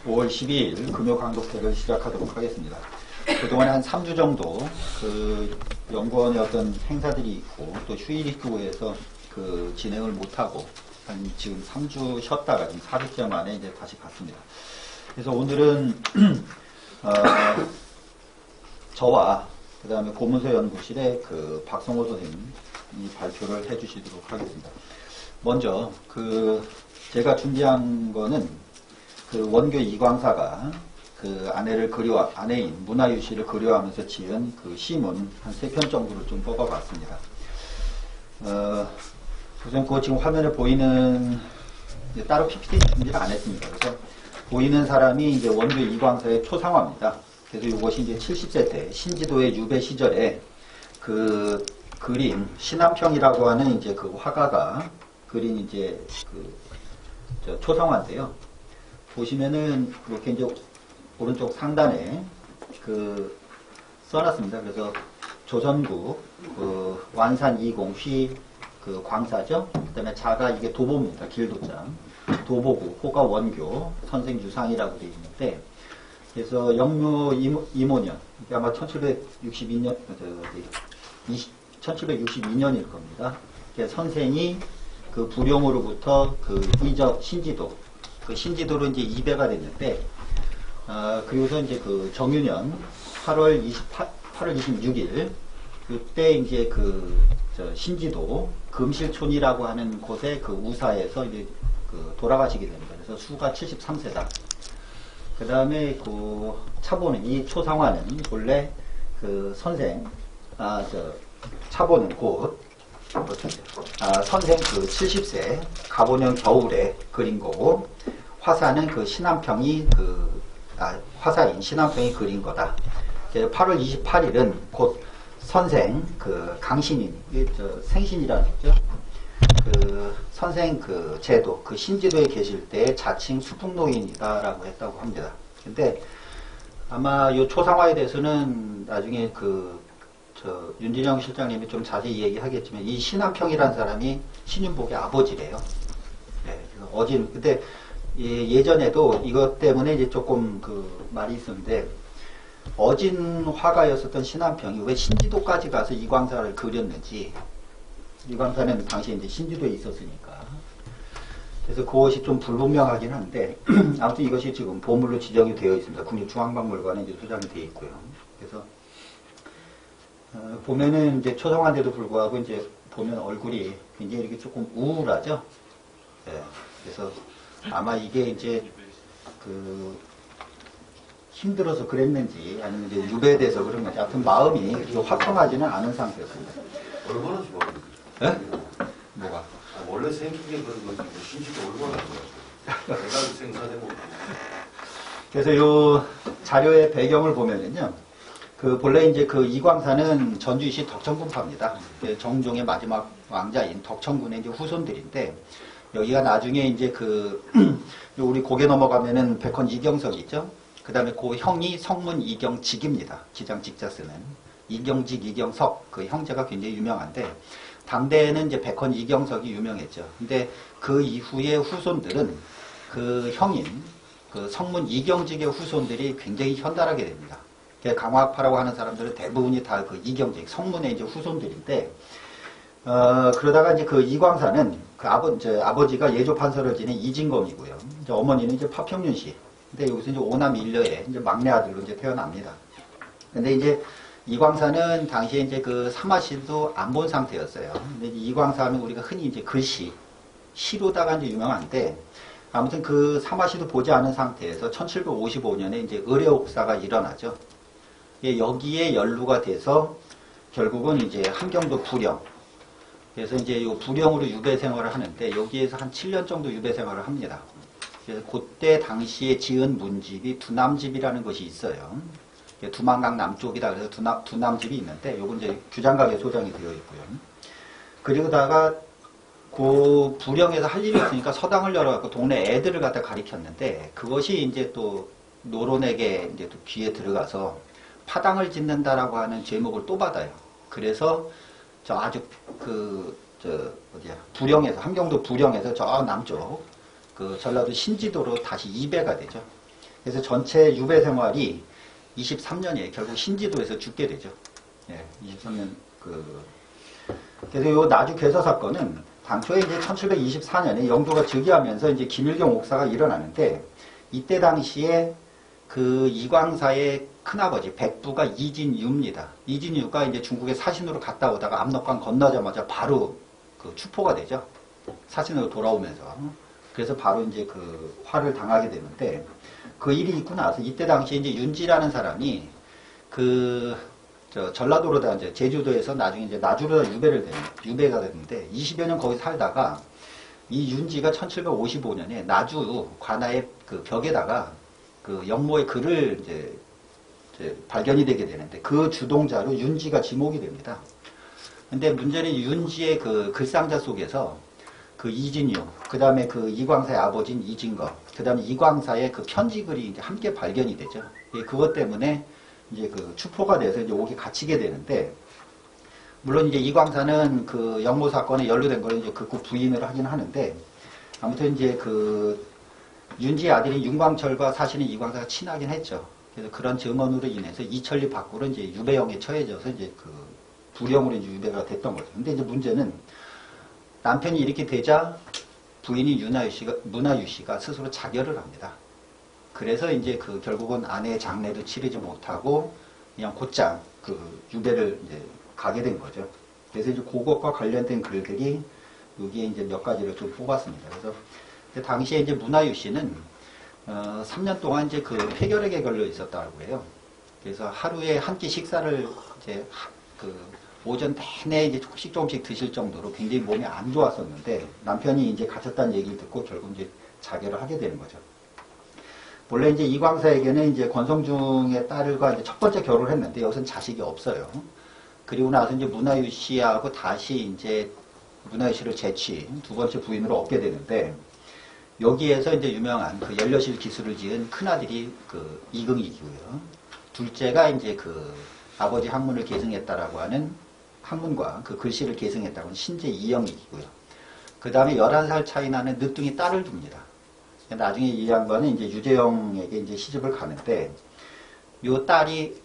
5월 12일 금요 강독회를 시작하도록 하겠습니다. 그동안 한 3주 정도 그 연구원의 어떤 행사들이 있고 또 휴일이 있고 해서 그 진행을 못하고 한 지금 3주 쉬었다가 지금 4주째 만에 이제 다시 갔습니다. 그래서 오늘은 저와 그 다음에 보문서 연구실의 그 박성호 선생님이 발표를 해주시도록 하겠습니다. 먼저 제가 준비한 거는 그 원교 이광사가 그 아내인 문화유 씨를 그리워하면서 지은 그 시문 한 3편 정도를 좀 뽑아봤습니다. 우선 그 지금 화면에 보이는 따로 PPT 준비를 안 했습니다. 그래서 보이는 사람이 이제 원교 이광사의 초상화입니다. 그래서 이것이 이제 70세 때 신지도의 유배 시절에 그 그림 신암평이라고 하는 이제 그 화가가 그린 이제 저 초상화인데요. 보시면은 이렇게 이제 오른쪽 상단에 써놨습니다. 그래서 조선국 완산 20 휘 광사죠. 그다음에 자가 이게 도보입니다. 길도자 도보구 호가 원교 선생 유상이라고 되어 있는데, 그래서 영묘 이모년 이게 아마 1762년일 겁니다. 선생이 그 부룡으로부터 이적 신지도 신지도로 이제 2배가 됐는데, 그리고서 이제 정유년 8월 26일 그때 이제 신지도 금실촌이라고 하는 곳에 우사에서 이제 돌아가시게 됩니다. 그래서 수가 73세다. 그 다음에 차보는 이 초상화는 본래 선생 차보는 선생 70세 가보년 겨울에 그린 거고, 화사는 신암평이 화사인 신암평이 그린 거다. 8월 28일은 곧 선생 강신인 생신이라는 거죠. 선생 제도 신지도에 계실 때 자칭 수풍노인이다라고 했다고 합니다. 근데 아마 이 초상화에 대해서는 나중에 윤진영 실장님이 좀 자세히 얘기하겠지만, 이 신암평이라는 사람이 신윤복의 아버지래요. 네, 근데 예전에도 이것 때문에 이제 조금 말이 있었는데, 어진 화가였었던 신암평이 왜 신지도까지 가서 이광사를 그렸는지, 이광사는 당시에 이제 신지도에 있었으니까. 그래서 그것이 좀 불분명하긴 한데, 아무튼 이것이 지금 보물로 지정이 되어 있습니다. 국립중앙박물관에 이제 소장이 되어 있고요. 그래서 보면은 이제 초상화인데도 불구하고 이제 보면 얼굴이 굉장히 이렇게 조금 우울하죠. 네, 그래서 아마 이게 이제 힘들어서 그랬는지 아니면 이제 유배돼서 그런 건지, 아무튼 마음이 화평하지는 않은 상태였습니다. 얼마나 좋아요? 네? 뭐가? 원래 생기게 그런 거지 신지도 얼마나 좋아요? 내가 생사되고. 그래서 요 자료의 배경을 보면은요. 본래 이제 이광사는 전주시 덕천군파입니다. 정종의 마지막 왕자인 덕천군의 이제 후손들인데, 여기가 나중에 이제 우리 고개 넘어가면은 백헌 이경석이 있죠. 그 다음에 그 형이 성문 이경직입니다. 기장 직자 쓰는. 이경직, 이경석, 형제가 굉장히 유명한데, 당대에는 이제 백헌 이경석이 유명했죠. 근데 그 이후의 후손들은 형인, 성문 이경직의 후손들이 굉장히 현달하게 됩니다. 강화파라고 하는 사람들은 대부분이 다 이경직, 성문의 이제 후손들인데, 그러다가 이제 이광사는 아버지가 예조판서를 지낸 이진검이고요. 이제 어머니는 이제 파평윤 씨. 근데 여기서 이제 오남 일녀의 이제 막내 아들로 이제 태어납니다. 근데 이제 이광사는 당시에 이제 사마시도 안 본 상태였어요. 근데 이광사는 우리가 흔히 이제 시로다가 이제 유명한데, 아무튼 사마시도 보지 않은 상태에서 1755년에 이제 의뢰옥사가 일어나죠. 여기에 연루가 돼서 결국은 이제 함경도 부령. 그래서 이제 요 부령으로 유배 생활을 하는데, 여기에서 한 7년 정도 유배 생활을 합니다. 그래서 그때 당시에 지은 문집이 두남집이라는 것이 있어요. 두만강 남쪽이다. 그래서 두남집이 있는데, 요건 이제 규장각에 소장이 되어 있고요. 그리고다가 부령에서 할 일이 없으니까 서당을 열어갖고 동네 애들을 갖다 가리켰는데, 그것이 이제 또 노론에게 이제 또 귀에 들어가서 파당을 짓는다라고 하는 제목을 또 받아요. 그래서 아주 부령에서, 함경도 부령에서 저 남쪽 전라도 신지도로 다시 2배가 되죠. 그래서 전체 유배 생활이 23년이에요. 결국 신지도에서 죽게 되죠. 예, 23년 그래서 요 나주 괴서 사건은 당초에 이제 1724년에 영조가 즉위하면서 이제 김일경 옥사가 일어나는데 이때 당시에 그 이광사의 큰아버지 백부가 이진유입니다. 이진유가 이제 중국에 사신으로 갔다 오다가 압록강 건너자마자 바로 그 추포가 되죠. 사신으로 돌아오면서. 그래서 바로 이제 그 화를 당하게 되는데 그 일이 있고 나서 이때 당시에 이제 윤지라는 사람이 전라도로다 이제 제주도에서 나중에 이제 나주로 유배가 됐는데 20여 년 거기 살다가 이 윤지가 1755년에 나주 관아의 그 벽에다가 그 영모의 글을 이제 발견이 되게 되는데 그 주동자로 윤지가 지목이 됩니다. 근데 문제는 윤지의 그 글상자 속에서 그 이진유, 그 다음에 그 이광사의 아버지인 이진거, 그 다음에 이광사의 그 편지글이 이제 함께 발견이 되죠. 그것 때문에 이제 그 추포가 돼서 이제 옥에 갇히게 되는데, 물론 이제 이광사는 그 영모 사건에 연루된 걸 이제 극구 부인을 하긴 하는데, 아무튼 이제 그 윤지의 아들인 윤광철과 사실은 이광사가 친하긴 했죠. 그래서 그런 증언으로 인해서 이천리 밖으로 이제 유배형에 처해져서 이제 그 불형으로 이제 유배가 됐던 거죠. 근데 이제 문제는 남편이 이렇게 되자 부인이 문화유 씨가 스스로 자결을 합니다. 그래서 이제 그 결국은 아내의 장례도 치르지 못하고 그냥 곧장 그 유배를 이제 가게 된 거죠. 그래서 이제 그것과 관련된 글들이 여기에 이제 몇 가지를 좀 뽑았습니다. 그래서 당시에 이제 문화유 씨는 3년 동안 이제 그 폐결핵에 걸려 있었다고 해요. 그래서 하루에 한 끼 식사를 이제 그 오전 내내 이제 조금씩 드실 정도로 굉장히 몸이 안 좋았었는데 남편이 이제 갇혔다는 얘기를 듣고 결국 이제 자결을 하게 되는 거죠. 원래 이제 이광사에게는 이제 권성중의 딸과 이제 첫 번째 결혼을 했는데 여기서는 자식이 없어요. 그리고 나서 이제 문화유 씨하고 다시 이제 문화유 씨를 재취 두 번째 부인으로 얻게 되는데 여기에서 이제 유명한 그 연려실 기술을 지은 큰아들이 그 이긍이고요. 둘째가 이제 그 아버지 학문을 계승했다라고 하는 학문과 그 글씨를 계승했다고 하는 신재 이영익이고요. 그 다음에 11살 차이 나는 늦둥이 딸을 둡니다. 나중에 이 양반은 이제 유재영에게 이제 시집을 가는데 요 딸이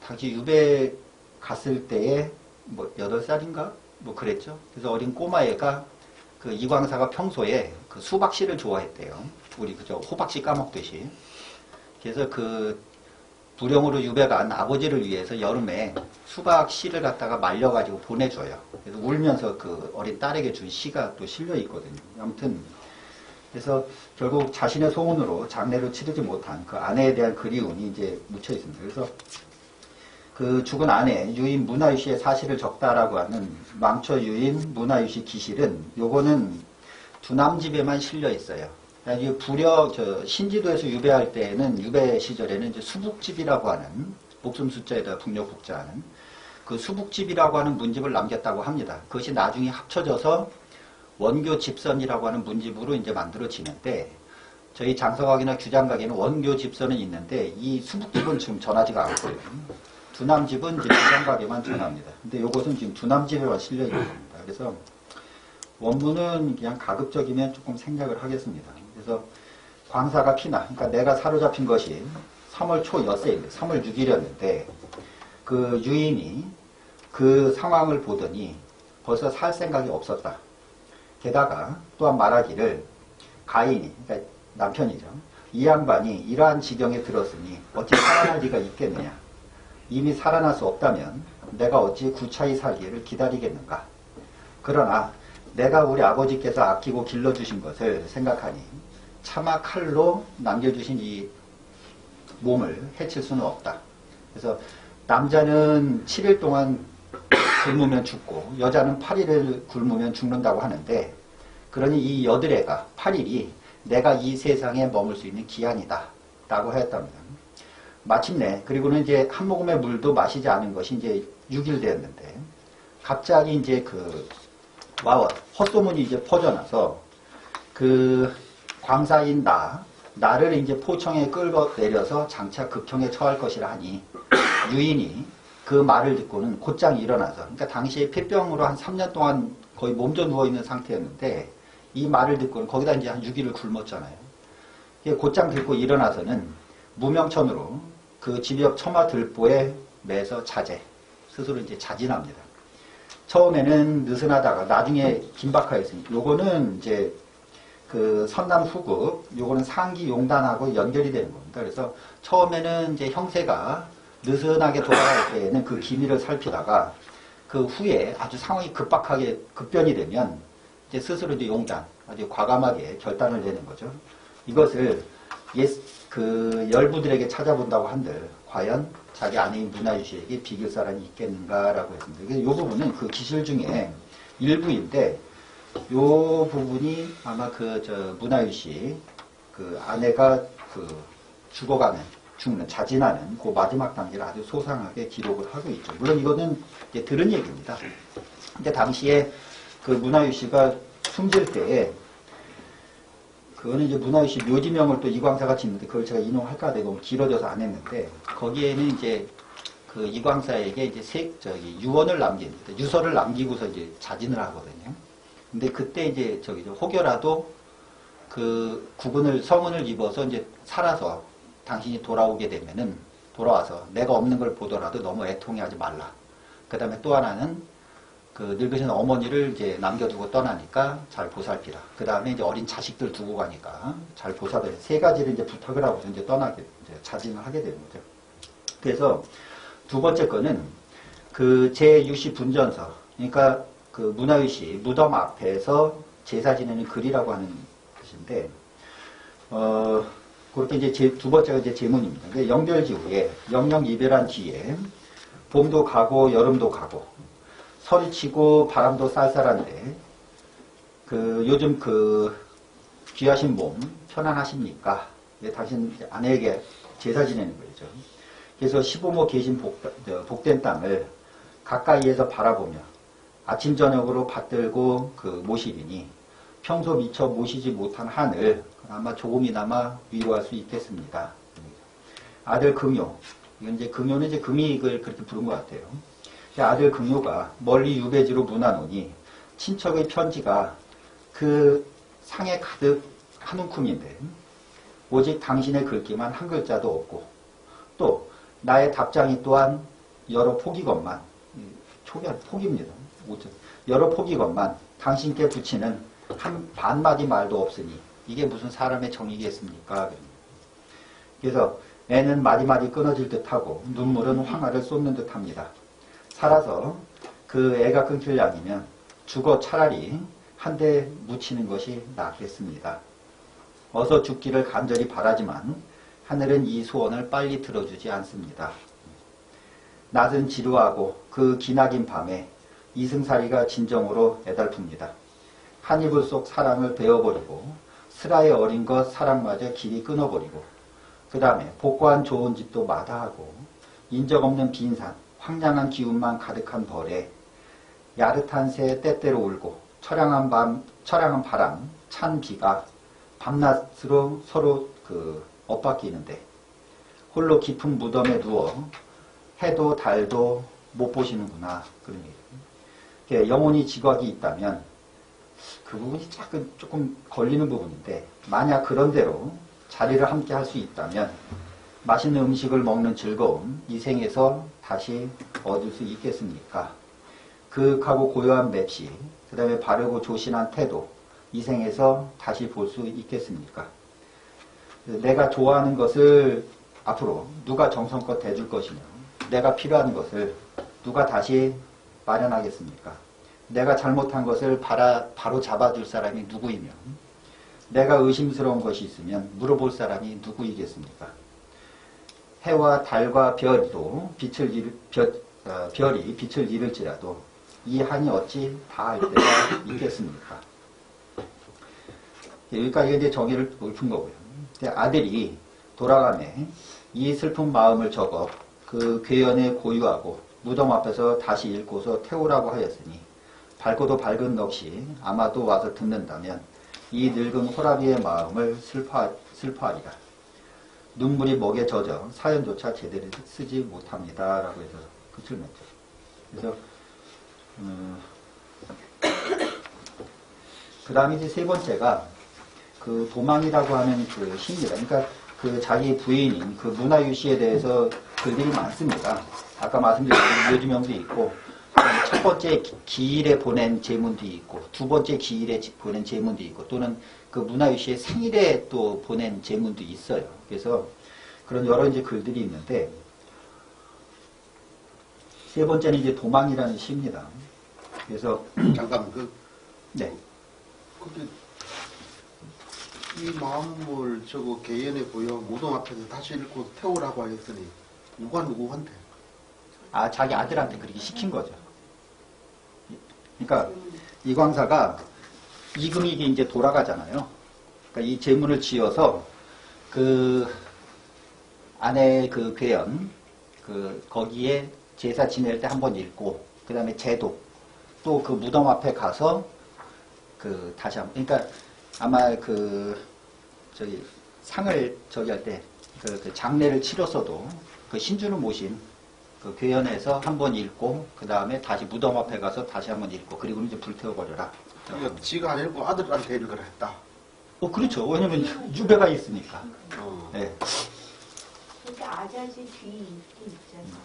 당시 유배 갔을 때에 뭐 8살인가? 뭐 그랬죠. 그래서 어린 꼬마애가 그 이광사가 평소에 그 수박씨를 좋아했대요. 우리 그저 호박씨 까먹듯이. 그래서 그 불령으로 유배간 아버지를 위해서 여름에 수박 씨를 갖다가 말려가지고 보내줘요. 그래서 울면서 그 어린 딸에게 준 시가 또 실려 있거든요. 아무튼 그래서 결국 자신의 소원으로 장례를 치르지 못한 그 아내에 대한 그리움이 이제 묻혀 있습니다. 그래서 그 죽은 아내 유인 문화유 씨의 사실을 적다라고 하는 망처 유인 문화유 씨 기실은 요거는 두남집에만 실려 있어요. 부려 신지도에서 유배할 때에는 유배 시절에는 이제 수북집이라고 하는 목숨 숫자에다 북녘 국자하는 그 수북집이라고 하는 문집을 남겼다고 합니다. 그것이 나중에 합쳐져서 원교 집선이라고 하는 문집으로 이제 만들어지는데 저희 장서각이나 규장각에는 원교 집선은 있는데 이 수북집은 지금 전하지가 않고요. 두남집은 이제 규장각에만 전합니다. 근데 이것은 지금 두남집에만 실려 있는 겁니다. 그래서 원문은 그냥 가급적이면 조금 생략을 하겠습니다. 그래서 광사가 피나, 그러니까 내가 사로잡힌 것이 3월 초 엿새인데 3월 6일이었는데 그 유인이 그 상황을 보더니 벌써 살 생각이 없었다. 게다가 또한 말하기를 가인이, 그러니까 남편이죠. 이 양반이 이러한 지경에 들었으니 어찌 살아날 리가 있겠느냐. 이미 살아날 수 없다면 내가 어찌 구차히 살기를 기다리겠는가. 그러나 내가 우리 아버지께서 아끼고 길러주신 것을 생각하니 차마 칼로 남겨주신 이 몸을 해칠 수는 없다. 그래서 남자는 7일 동안 굶으면 죽고 여자는 8일을 굶으면 죽는다고 하는데 그러니 이 여드레가 8일이 내가 이 세상에 머물 수 있는 기한이다 라고 하였답니다. 마침내 그리고는 이제 한 모금의 물도 마시지 않은 것이 이제 6일 되었는데 갑자기 이제 그 헛소문이 이제 퍼져나서 그 광사인 나를 이제 포청에 끌고 내려서 장차 급형에 처할 것이라 하니 유인이 그 말을 듣고는 곧장 일어나서 그러니까 당시에 폐병으로 한 3년 동안 거의 몸져 누워있는 상태였는데 이 말을 듣고는 거기다 이제 한 6일을 굶었잖아요. 곧장 듣고 일어나서는 무명천으로 그 집 옆 처마 들보에 매서 자제, 스스로 이제 자진합니다. 처음에는 느슨하다가 나중에 긴박하였으니 요거는 이제 그 선남 후급, 요거는 상기 용단하고 연결이 되는 겁니다. 그래서 처음에는 이제 형세가 느슨하게 돌아갈 때에는 그 기미를 살피다가 그 후에 아주 상황이 급박하게 급변이 되면 이제 스스로 이제 용단, 아주 과감하게 결단을 내는 거죠. 이것을 그 열부들에게 찾아본다고 한들 과연 자기 아내인 문화유씨에게 비길 사람이 있겠는가라고 했습니다. 이 부분은 그 기실 중에 일부인데 이 부분이 아마 문화유씨 그 아내가 그 죽는 자진하는 그 마지막 단계를 아주 소상하게 기록을 하고 있죠. 물론 이거는 이제 들은 얘기입니다. 근데 당시에 그 문화유씨가 숨질 때에 그거는 이제 문화유씨 묘지명을 또 이광사가 짓는데 그걸 제가 인용할까 하다가 너무 길어져서 안 했는데 거기에는 이제 그 이광사에게 이제 유언을 유서를 남기고서 이제 자진을 하거든요. 근데 그때 이제 혹여라도 그 성은을 입어서 이제 살아서 당신이 돌아오게 되면은 돌아와서 내가 없는 걸 보더라도 너무 애통해하지 말라. 그 다음에 또 하나는 그 늙으신 어머니를 이제 남겨두고 떠나니까 잘 보살피라. 그 다음에 이제 어린 자식들 두고 가니까 잘 보살펴라. 세 가지를 이제 부탁을 하고서 이제 자진을 하게 되는 거죠. 그래서 두 번째 거는 그 제6시 분전서, 그러니까 그 문화유씨 무덤 앞에서 제사 지내는 글이라고 하는 뜻인데, 그렇게 이제 두 번째가 이제 제문입니다. 영별지후에 영영 이별한 뒤에 봄도 가고 여름도 가고 서리치고 바람도 쌀쌀한데 그 요즘 그 귀하신 몸 편안하십니까? 당신 아내에게 제사 지내는 거죠. 그래서 15모 계신 복된 땅을 가까이에서 바라보며 아침 저녁으로 받들고 그 모시리니 평소 미처 모시지 못한 하늘 아마 조금이나마 위로할 수 있겠습니다. 아들 금요, 이건 이제 금요는 이제 금익을 그렇게 부른 것 같아요. 아들 금요가 멀리 유배지로 문하노니 친척의 편지가 그 상에 가득 한 움큼인데 오직 당신의 글귀만 한 글자도 없고 또 나의 답장이 또한 여러 포기건만 포기입니다. 여러 포기건만 당신께 붙이는 한 반마디 말도 없으니 이게 무슨 사람의 정이겠습니까? 그래서 애는 마디마디 끊어질 듯하고 눈물은 황하를 쏟는 듯합니다. 살아서 그 애가 끊길 양이면 죽어 차라리 한 대 묻히는 것이 낫겠습니다. 어서 죽기를 간절히 바라지만 하늘은 이 소원을 빨리 들어주지 않습니다. 낮은 지루하고 그 기나긴 밤에 이승사리가 진정으로 애달픕니다. 한 이불 속 사랑을 베어버리고 슬하에 어린 것 사랑마저 길이 끊어버리고 그 다음에 복고한 좋은 집도 마다하고 인적 없는 빈산 황량한 기운만 가득한 벌에 야릇한 새 때때로 울고 처량한 바람 찬 비가 밤낮으로 서로 엇바뀌는데 홀로 깊은 무덤에 누워 해도 달도 못 보시는구나 그런 얘기예요. 영혼이 지각이 있다면 그 부분이 조금 걸리는 부분인데 만약 그런대로 자리를 함께 할 수 있다면 맛있는 음식을 먹는 즐거움 이 생에서 다시 얻을 수 있겠습니까? 그윽하고 고요한 맵시 그 다음에 바르고 조신한 태도 이 생에서 다시 볼 수 있겠습니까? 내가 좋아하는 것을 앞으로 누가 정성껏 해줄 것이며 내가 필요한 것을 누가 다시 마련하겠습니까? 내가 잘못한 것을 바로 잡아줄 사람이 누구이며 내가 의심스러운 것이 있으면 물어볼 사람이 누구이겠습니까? 해와 달과 별이 빛을 잃을지라도 이 한이 어찌 다 알 때가 있겠습니까? 여기까지 이제 정의를 읊은 거고요. 아들이 돌아가매 이 슬픈 마음을 적어 그 괴연에 고유하고 무덤 앞에서 다시 읽고서 태우라고 하였으니 밝고도 밝은 넋이 아마도 와서 듣는다면 이 늙은 호라비의 마음을 슬퍼하리라. 눈물이 먹에 젖어 사연조차 제대로 쓰지 못합니다. 라고 해서 끝을 맺죠. 그래서 그 다음에 이제 세 번째가 그 도망이라고 하는 그 시입니다. 그러니까 그 자기 부인인 그 문화유 씨에 대해서 글들이 많습니다. 아까 말씀드린 묘지명도 있고, 첫 번째 기일에 보낸 제문도 있고, 두 번째 기일에 보낸 제문도 있고, 또는 그 문화유 씨의 생일에 또 보낸 제문도 있어요. 그래서 그런 여러 이제 글들이 있는데, 세 번째는 이제 도망이라는 시입니다. 그래서 잠깐 네. 그게 이 마음을 저거 개연해 보여 무덤 앞에서 다시 읽고 태우라고 하였으니 누가 누구한테? 아, 자기 아들한테 그렇게 시킨 거죠. 그러니까 이광사가 이금익이 이제 돌아가잖아요. 그러니까 이 제문을 지어서 그 아내 그 괴연 그 거기에 제사 지낼 때 한번 읽고, 그 다음에 제도 또 그 무덤 앞에 가서 그 다시 한번, 그러니까 아마 그 저기 상을 저기 할 때 그 장례를 치렀어도 그 신주를 모신 그 괴연에서 한번 읽고, 그 다음에 다시 무덤 앞에 가서 다시 한번 읽고, 그리고 이제 불태워버려라. 그러니까 지가 안 읽고 아들한테 읽으라 했다. 그렇죠. 왜냐면 유배가 있으니까. 네. 그러니까 아자지 뒤 있잖아.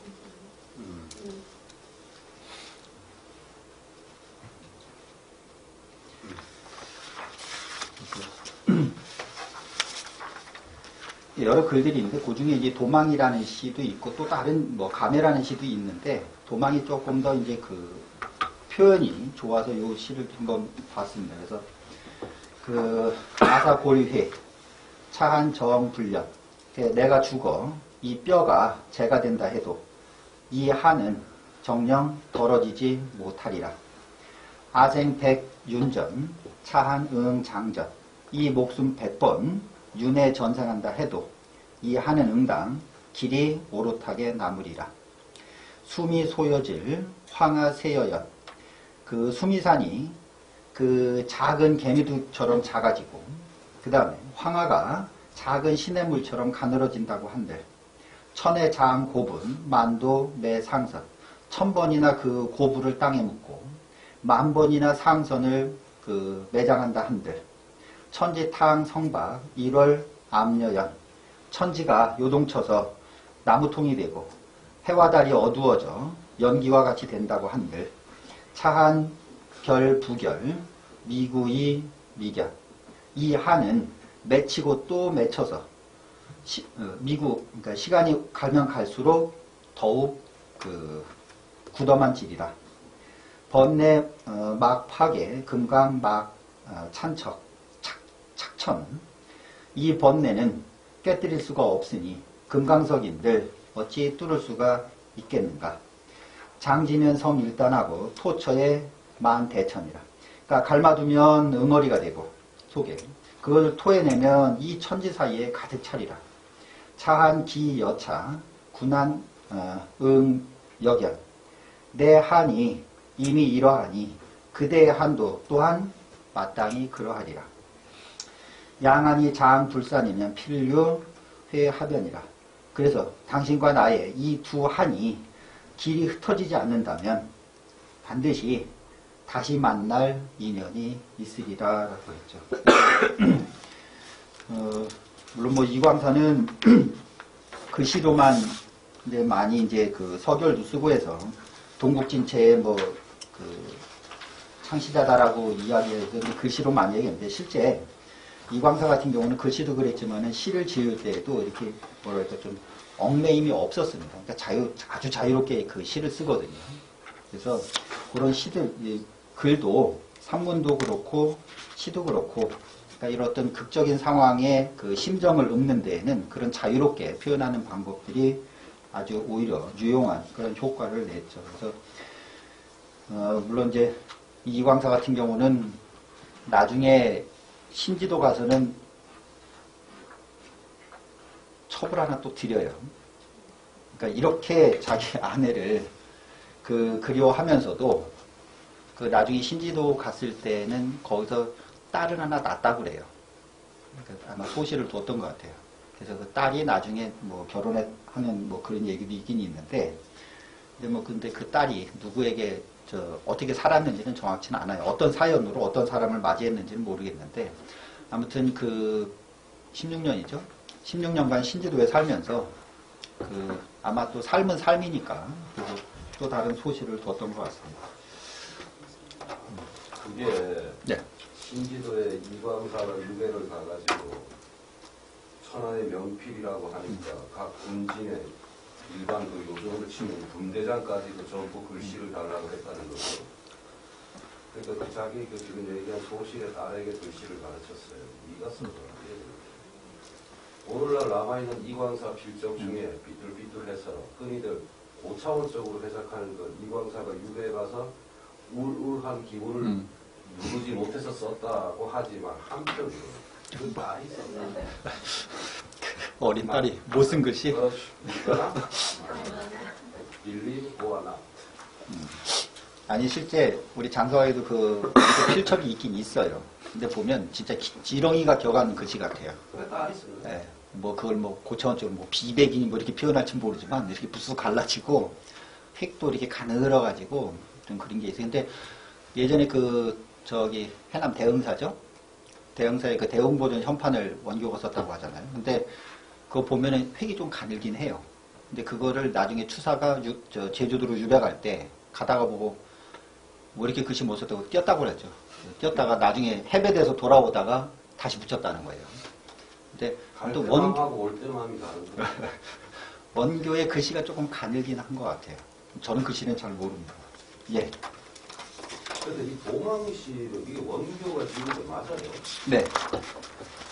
여러 글들이 있는데 그 중에 이제 도망이라는 시도 있고 또 다른 뭐 감회라는 시도 있는데, 도망이 조금 더 이제 그 표현이 좋아서 이 시를 한번 봤습니다. 그래서 그 아사골회 차한 정불련, 내가 죽어 이 뼈가 재가 된다 해도 이 한은 정령 덜어지지 못하리라. 아생백 윤전 차한 장전, 이 목숨 100번 윤회 전생한다 해도 이 한은 응당 길이 오롯하게 남으리라. 수미 소여질 황하 세여연, 그 수미산이 그 작은 개미두처럼 작아지고, 그 다음에 황하가 작은 시냇물처럼 가늘어진다고 한들, 천의 장 고분 만도 매 상선, 1000번이나 그 고부를 땅에 묻고 10,000번이나 상선을 그 매장한다 한들, 천지탕 성박 1월 암여연, 천지가 요동쳐서 나무통이 되고 해와 달이 어두워져 연기와 같이 된다고 한들, 차한 결 부결 미구이 미견, 이 한은 맺히고 또 맺혀서 그러니까 시간이 가면 갈수록 더욱 그 굳어만 지리라. 번뇌 막 파괴 금강 막 찬척 착천, 이 번뇌는 깨뜨릴 수가 없으니 금강석인들 어찌 뚫을 수가 있겠는가. 장지면 성 일단하고 토처의 만대천이라. 그러니까 갈마두면 응어리가 되고 속에 그걸 토해내면 이 천지 사이에 가득 차리라. 차한 기 여차 군한 여견, 내 한이 이미 이러하니 그대의 한도 또한 마땅히 그러하리라. 양한이 장 불산이면 필류 회하변이라. 그래서 당신과 나의 이 두 한이 길이 흩어지지 않는다면 반드시 다시 만날 인연이 있으리라 라고 했죠. 물론 뭐 이광사는 글씨로만 이제 많이 이제 그 서결도 쓰고 해서 동국진체의 뭐 그 창시자다라고 이야기해서 글씨로 많이 얘기했는데, 실제 이광사 같은 경우는 글씨도 그랬지만은 시를 지을 때에도 이렇게 뭐랄까 좀 얽매임이 없었습니다. 그러니까 아주 자유롭게 그 시를 쓰거든요. 그래서 그런 시들, 글도 산문도 그렇고 시도 그렇고, 그러니까 이런 어떤 극적인 상황의 그 심정을 읊는 데에는 그런 자유롭게 표현하는 방법들이 아주 오히려 유용한 그런 효과를 냈죠. 그래서 물론 이제 이광사 같은 경우는 나중에 신지도 가서는 첩을 하나 또 드려요. 그러니까 이렇게 자기 아내를 그 그리워하면서도 그 나중에 신지도 갔을 때는 거기서 딸을 하나 낳았다고 그래요. 그러니까 아마 소시를 뒀던 것 같아요. 그래서 그 딸이 나중에 뭐 결혼하는 뭐 그런 얘기도 있긴 있는데, 근데 그 딸이 누구에게 어떻게 살았는지는 정확치는 않아요. 어떤 사연으로 어떤 사람을 맞이했는지는 모르겠는데, 아무튼 그 16년이죠. 16년간 신지도에 살면서 그 아마 또 삶은 삶이니까 그래서 또 다른 소실을 뒀던 것 같습니다. 그게 네. 신지도에 이광사가 유배를 가가지고 천안의 명필이라고 하니까 각 군진의 일반 그 요즘으로 치면 군대장까지도 전부 글씨를 달라고 했다는 거죠. 그러니까 그 자기 그 지금 얘기한 소실의 딸에게 글씨를 가르쳤어요. 네가 써라. 오늘날 남아있는 이광사 필적 중에 삐뚤삐뚤해서 흔히들 5차원적으로 해석하는 그 이광사가 유배에 가서 울울한 기분을 누르지 못해서 썼다고 하지만 한편으로 그 말이 썼나? 어린 딸이 못 쓴 글씨? 이거나 일리 보아나. 아니 실제 우리 장서에도 그 필첩이 있긴 있어요. 근데 보면 진짜 지렁이가 겨간 글씨 같아요. 그 딸이 쓰는. 예, 뭐 그걸 뭐 고차원적으로 뭐 비백이니 뭐 이렇게 표현할지 모르지만 이렇게 부수 갈라지고 획도 이렇게 가늘어가지고 좀 그런 게 있어요. 근데 예전에 그 저기 해남 대흥사죠? 대흥사의 그 대흥보전 현판을 원교가 썼다고 하잖아요. 근데 그거 보면은 획이 좀 가늘긴 해요. 근데 그거를 나중에 추사가 제주도로 유배 갈 때 가다가 보고 뭐 이렇게 글씨 못 썼다고 띄었다고 그랬죠. 띄었다가 나중에 해배돼서 돌아오다가 다시 붙였다는 거예요. 근데 갈 또 때마음하고 올 때 마음이 다른 거. 원교의 글씨가 조금 가늘긴 한 것 같아요. 저는 글씨는 잘 모릅니다. 예. 근데 이 도망 씨는 이게 원교가 지은 게 맞아요? 네.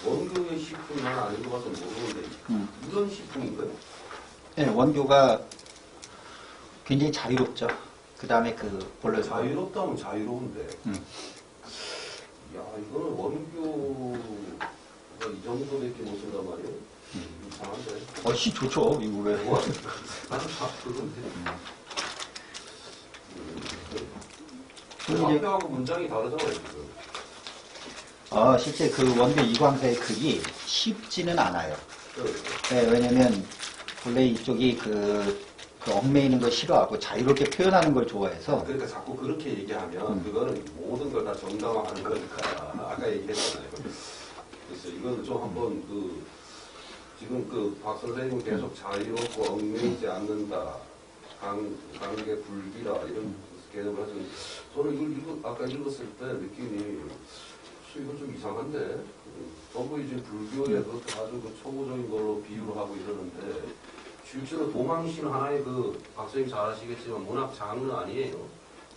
원교의 시풍이 나는 안 읽어봐서 모르는데 이런 시풍인가요? 네, 원교가 굉장히 자유롭죠. 그 다음에 그, 본래 자유롭다면 자유로운데 야 이거는 원교가 이 정도밖에 못 쓴단 말이에요? 이상한데? 시 좋죠. 이거 왜. 아주 다 그건데 이제- 앞에하고 문장이 다르잖아요 지금. 실제 그 원교 이광사의 글이 쉽지는 않아요. 그러니까. 네, 왜냐면, 원래 이쪽이 그 얽매이는 걸 싫어하고 자유롭게 표현하는 걸 좋아해서, 그러니까 자꾸 그렇게 얘기하면 그거는 모든 걸 다 정당화하는 거니까 아까 얘기했잖아요. 그래서 이거는 좀 한번 지금 박 선생님 계속 자유롭고 얽매이지 않는다, 관계 불기라 이런 개념을 하시는. 저는 이거 아까 읽었을 때 느낌이 이건 좀 이상한데 전부 이제 불교의 아주 그 초보적인 걸로 비유를 하고 이러는데. 실제로 도망신 하나의 박 선생님 잘 아시겠지만 문학 장르 아니에요.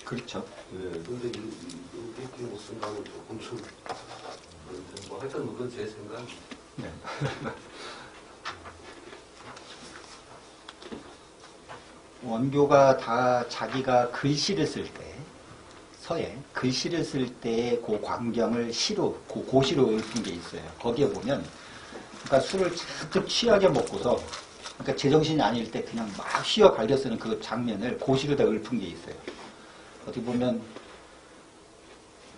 그렇죠. 네, 근데 이렇게 못 쓴다고 조금 좀, 뭐 하여튼 그건 제 생각이. 네. 원교가 다 자기가 글씨를 쓸 때, 서예, 글씨를 쓸 때의 그 광경을 시로, 고시로 읊은 게 있어요. 거기에 보면, 그러니까 술을 잔뜩 취하게 먹고서, 그러니까 제정신이 아닐 때 그냥 막 휘어 갈겨 쓰는 그 장면을 고시로 다 읊은 게 있어요. 어떻게 보면,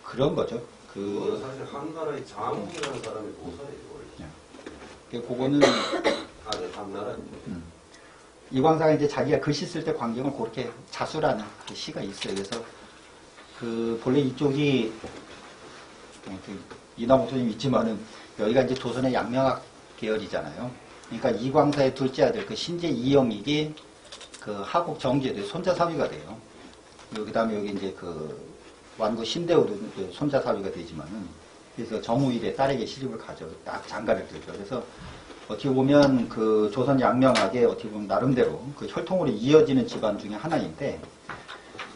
그런 거죠. 그거는 사실 한나라의 장국이라는 사람의 도사예요, 원래. 그거는, 네, 한나라. 이광사가 이제 자기가 글씨 쓸 때 광경을 그렇게 자수라는 그 시가 있어요. 그래서 본래 이쪽이 이남옥 선생님 있지만은 여기가 이제 조선의 양명학 계열이잖아요. 그러니까 이광사의 둘째 아들 그 신제 이영익이 그 하곡 정제도의 손자 사위가 돼요. 그 다음에 여기 이제 그 완구 신대우도 손자 사위가 되지만은 그래서 정우일의 딸에게 시집을 가죠. 딱 장가를 들죠. 그래서 어떻게 보면 그 조선 양명학의 어떻게 보면 나름대로 그 혈통으로 이어지는 집안 중에 하나인데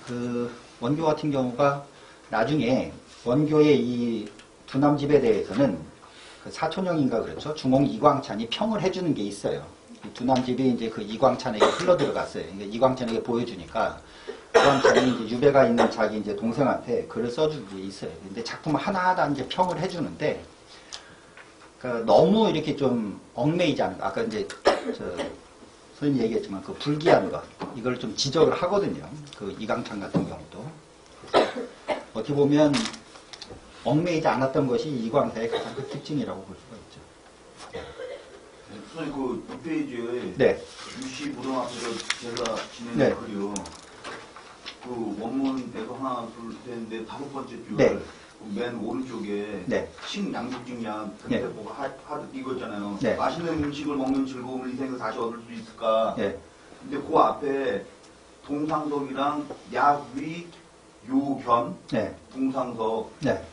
그 원교 같은 경우가 나중에 원교의 이 두 남집에 대해서는 그 사촌형인가 그렇죠. 중홍 이광찬이 평을 해주는 게 있어요. 이 두 남집이 이제 그 이광찬에게 흘러 들어갔어요. 그러니까 이광찬에게 보여주니까 이광찬이 이제 유배가 있는 자기 이제 동생한테 글을 써준 게 있어요. 근데 작품 하나하나 이제 평을 해주는데 그러니까 너무 이렇게 좀 얽매이지 않은가. 아까 이제 선생님 얘기했지만 그 불기한 것 이걸 좀 지적을 하거든요. 그 이광찬 같은 경우도 어떻게 보면 얽매이지 않았던 것이 이광사의 가장 큰 특징이라고 볼 수가 있죠. 선생님 그 6페이지에 네. 유시 무덤 앞에서 제가 지내는 네. 글이요. 그 원문에서 하나 둘 셋 넷 다섯 번째 줄 네. 맨 오른쪽에 네. 식량육직량 예. 근데 뭐 이거 있잖아요. 네. 맛있는 음식을 먹는 즐거움을 이 생에서 다시 얻을 수 있을까? 예. 근데 그 앞에 동상석이랑 약위 요견 네. 동상석 네.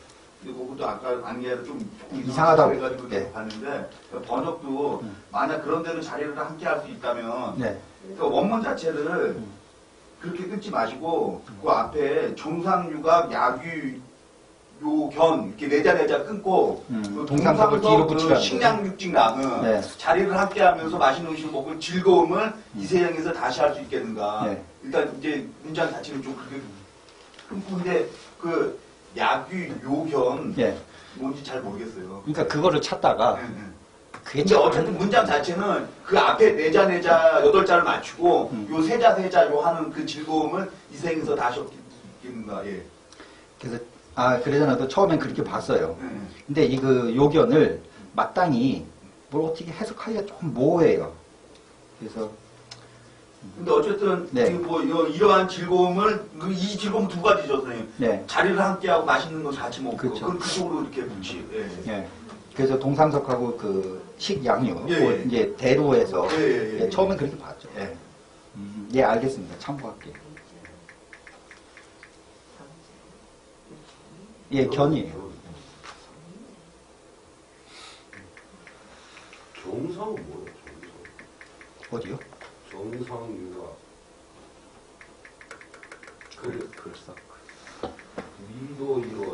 그리고 그것도 아까 안개를 좀 조금 이상하다고. 해가지고 네. 봤는데 번역도 만약 그런 데는 자리를 함께 할 수 있다면 네. 그 원문 자체를 그렇게 끊지 마시고 그 앞에 종상유각 야규 요견 이렇게 내자 끊고 그 동상석을 뒤로 붙이라는 거죠. 식량육직랑은 네. 자리를 함께하면서 맛있는 음식을 먹고 즐거움을 이 세상에서 다시 할 수 있겠는가. 네. 일단 이제 문장 자체는 좀 그렇게 끊고 근데 그 야규 요견 예. 뭔지 잘 모르겠어요. 그러니까 그거를 찾다가 네, 네. 그게 근데 참 어쨌든 문장 자체는 그 앞에 내자 여덟 자를 맞추고 요 세자 요 하는 그 즐거움을 이 생에서 다시 얻게 있겠는가. 예. 그래서 그래서 나도 처음엔 그렇게 봤어요. 네. 근데 이 그 요견을 마땅히 뭘 어떻게 해석하기가 조금 모호해요. 그래서 근데 어쨌든 네. 지금 뭐 이러한 즐거움을 이 즐거움 두 가지죠, 선생님. 네. 자리를 함께하고 맛있는 걸 같이 먹고 그렇죠. 그쪽으로 이렇게 붙이. 예. 예. 그래서 동상석하고 그 식양유 예, 예. 이제 대로해서 예, 예, 예. 처음엔 그렇게 봤죠. 예. 예, 알겠습니다. 참고할게요. 예, 견이에요. 정성은 뭐예요? 어디요? 정성유가 글쎄. 위도 이루어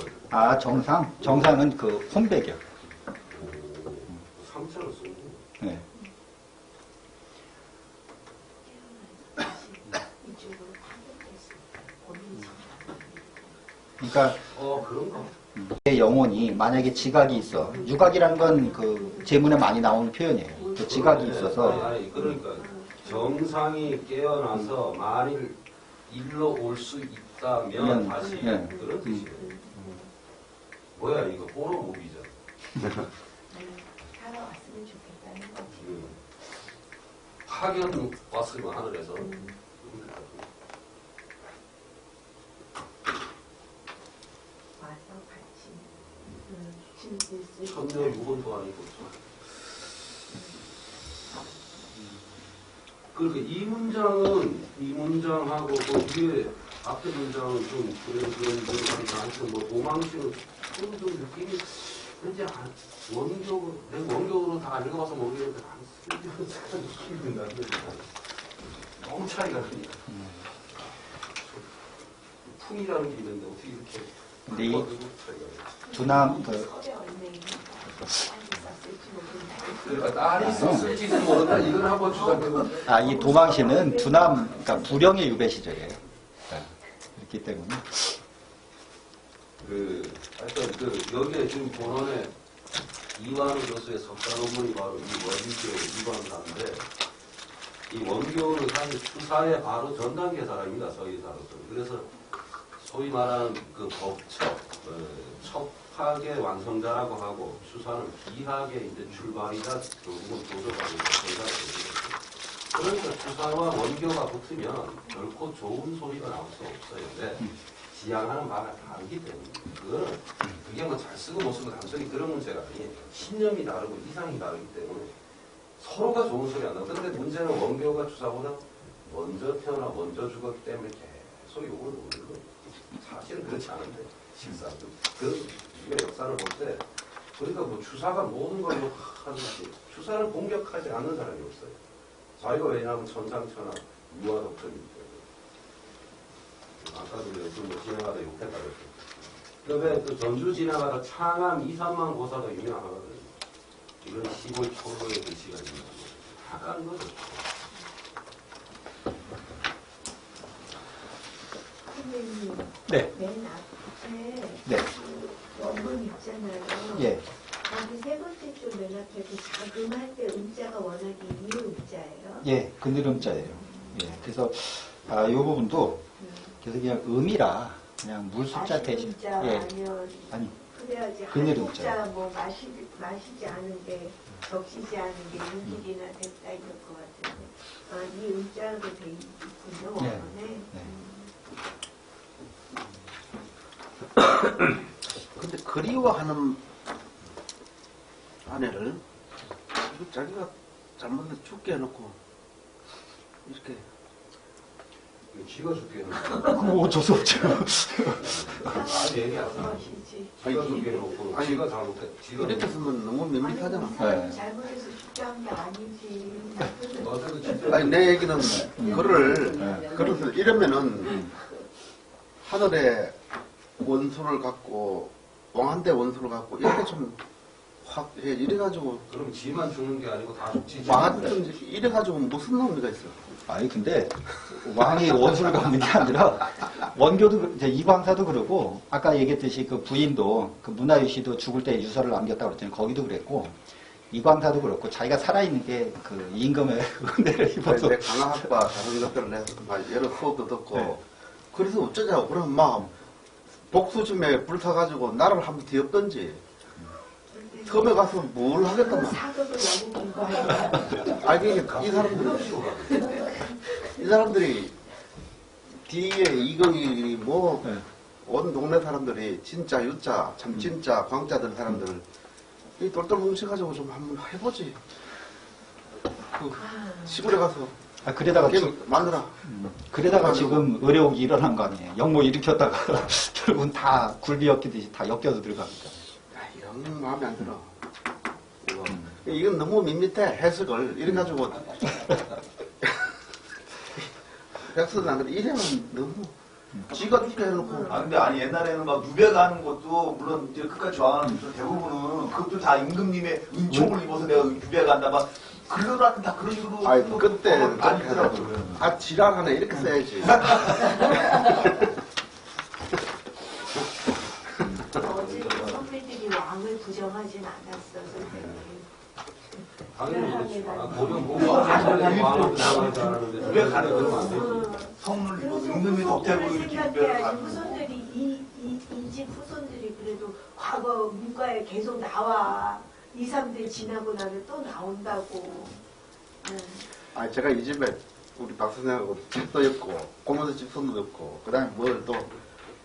정상은 그 혼백이요. 상처를 쓰고 네. 그러니까 그런가? 내 영혼이 만약에 지각이 있어. 유각이란 건 그 제문에 많이 나오는 표현이에요. 그 지각이 있어서 아니, 그러니까 정상이 깨어나서 만일 일로 올 수 있다면 다시 네. 그런 뜻이에요. 뭐야 이거 호러 무비잖아. 살아왔으면 좋겠다는 거지. 파견 왔으면 하늘에서 와서 같이 즐길 수 있는 천녀 유언도 아니고. 그러니까 이 문장하고 그 뒤에 앞에 문장은 좀 그런 나한테 뭐 도망치는 그런 좀 느낌이 왠지 원격으로 다 읽어봐서 모르겠는데 안 쓰는 느낌이 나는데 너무 차이가 나니까. 풍이라는 게 있는데 어떻게 이렇게 근데 이 차이가 나요? 두남 섭외 얼마나 있었을지 모른다. 그러니까 딸이 있을지도 모른다. 이걸 한번 주장해보면. 이 도망시는 두남, 그러니까 불령의 유배 시절이에요. 그렇기 때문에. 하여튼 여기에 지금 본원에 이완우 교수의 석사 논문이 바로 이 원교의 이관사인데, 이 원교는 사실 추사의 바로 전 단계 사람입니다. 서의사로서. 그래서 소위 말하는 그 법척, 척학의 완성자라고 하고, 추사는 비학의 이제 출발이다, 결국은 조조가고 생각을 그러니까 추사와 원교가 붙으면 결코 좋은 소리가 나올 수 없어요. 근데 지향하는 바가 다르기 때문에 그게 뭐 잘 쓰고 못 쓰고 단순히 그런 문제가 아니에요. 신념이 다르고 이상이 다르기 때문에 서로가 좋은 소리 안 나고. 근데 문제는 원교가 추사보다 먼저 태어나 먼저 죽었기 때문에 계속 욕을 먹는 거예요. 사실은 그렇지 않은데 실상 우리가 역사를 볼 때 그러니까 뭐 추사가 모든 걸 욕하듯이 추사를 공격하지 않는 사람이 없어요. 자기가 왜냐하면 천상천하 유아 독점이기 때문에. 아까도 뭐 지나가다 욕했다 그랬죠. 그다음에 또 전주 지나가다 창암 2, 3만 고사가 유명하거든요. 이런 시골 초로의 글씨가 있는 거죠. 다 까는 거죠. 선생님, 네. 맨 앞에 네. 그 원문 있잖아요. 예. 거기 세 번째 줄 맨 앞에 그 자금할 때 음자가 워낙에 이 음자예요. 예, 그늘음자예요. 예. 그래서, 이 부분도 그래서 그냥 음이라 그냥 물숫자 대신. 음자 예. 아니면 아니, 그래야지 그늘음자. 한국자 뭐 마시지 않은 게 적시지 않은 게 6일이나 됐다 이럴 것 같은데 이 음자로 돼 있군요 네. 원문에. 네. 근데 그리워하는 아내를 이거 자기가 잘못해서 죽게 해놓고 이렇게 지가 죽겠는 그거 어쩔 수 없죠. 아니 얘기하자. 것이지. 지가 죽겠놓고 아니, 지가 잘못해. 지가 이렇게 쓰면 너무 밋밋하잖아. 네. 잘못해서 죽게 한 게 아니지. 너한테도 진짜 아니 내 얘기는 그릇을 이러면은 하늘에 원수를 갖고 왕한테 원수를 갖고 이렇게 좀 확 이래가지고 그럼 지만 죽는 게 아니고 다 죽지. 왕한테 이래가지고 무슨 의미가 있어? 아니 근데 왕이 원수를 갚는 게 아니라 원교도 이제 이광사도 그러고 아까 얘기했듯이 그 부인도 그 문화유 씨도 죽을 때 유서를 남겼다고 그랬잖아요. 거기도 그랬고 이광사도 그렇고 자기가 살아있는 게 그 임금의 은혜를 입어서 내 강화학과 다른 것들을 내가 막 여러 수업도 듣고 네. 그래서 어쩌냐고 그러면 막 복수심에 불타가지고 나를 한번 뒤엎던지 섬에 가서 뭘 하겠다 막 사극을 너무 본 거야. 아니 이 사람들이 뒤에 이경이 뭐 온 네. 동네 사람들이 진짜 유자 참 진짜 광자들 사람들 이 똘똘 뭉쳐가지고 좀 한번 해보지 그 시골에 가서 아, 그러다가 마누라 그러다가 지금 의료옥이 일어난 거 아니에요. 영모 일으켰다가 결국은 다 굴비 엮이듯이 다 엮여서 들어갑니다. 야, 이건 마음에 안 들어. 이건 너무 밋밋해, 해석을. 이래가지고. 백서도 안 그래. 이래면 너무. 지가 죽게 해놓고. 아 근데 아니 옛날에는 막 유배가 하는 것도 물론 이제 끝까지 좋아하는 분들 대부분은 그것도 다 임금님의 은총을 입어서 내가 유배 간다 막 그러라고 다 그런 식으로 아니, 그때 많이 있더라고요. 아, 지랄하네. 이렇게 써야지. 어제 선배들이 왕을 부정하진 않았어, 선생님. 당연히 그렇지. 보면 보면 왕을 부정하는 줄 알았는데 유배 가는 그러면 안 되지. 성을 입어서 임금이 덕대고 이렇게 유배를 생각해야지. 가는 후손들이 이집 후손들이 그래도 과거 문과에 계속 나와. 2, 3대 지나고 나면 또 나온다고. 아니, 제가 이 집에 우리 박 선생하고 집도 있고, 고문서 집선도 있고, 그 다음에 뭘 또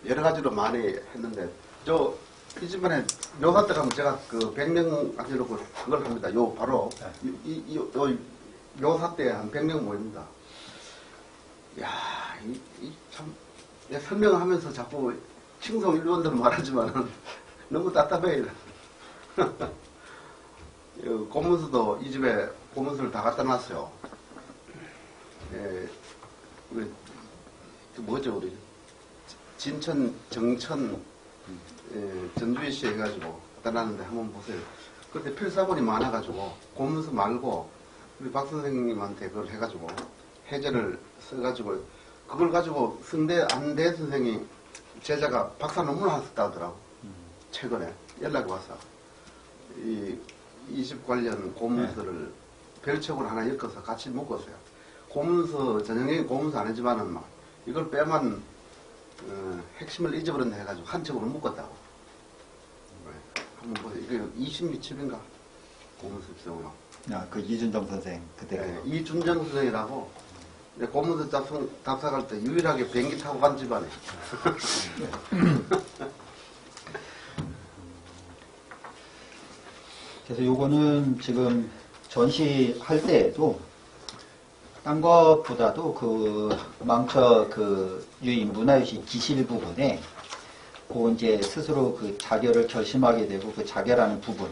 여러 가지로 많이 했는데, 이 집안에 묘사 때 가면 제가 그 100명 앞에놓고 그걸 합니다. 요 바로 요 묘사 때 한 100명 모입니다. 야, 참 내가 설명하면서 자꾸 칭송 일본대로 말하지만은 너무 답답해요. 고문서도 이 집에 고문서를 다 갖다 놨어요. 우리 뭐죠 우리 진천 정천 전주희 씨 해가지고 떠나는데 한번 보세요. 그때 필사본이 많아가지고 고문서 말고 우리 박 선생님한테 그걸 해가지고 해제를 써가지고 그걸 가지고 승대 안대 선생이 제자가 박사 논문을 하나 썼다 하더라고. 최근에 연락이 와서 이 집 관련 고문서를 별책으로 하나 엮어서 같이 묶었어요. 고문서 전형적인 고문서 아니지만은 막 이걸 빼만 핵심을 잊어버렸네 해가지고 한 척으로 묶었다고. 한번 보세요. 이거 26첩인가? 고문서 입성요. 아, 그 이준정 선생 그때 네, 이준정 선생이라고 고문서 답사갈 때 유일하게 비행기 타고 간 집안에. 그래서 요거는 지금 전시할 때에도 딴 것보다도 그 망처 그 유인 문화유시 기실 부분에 그 이제 스스로 그 자결을 결심하게 되고 그 자결하는 부분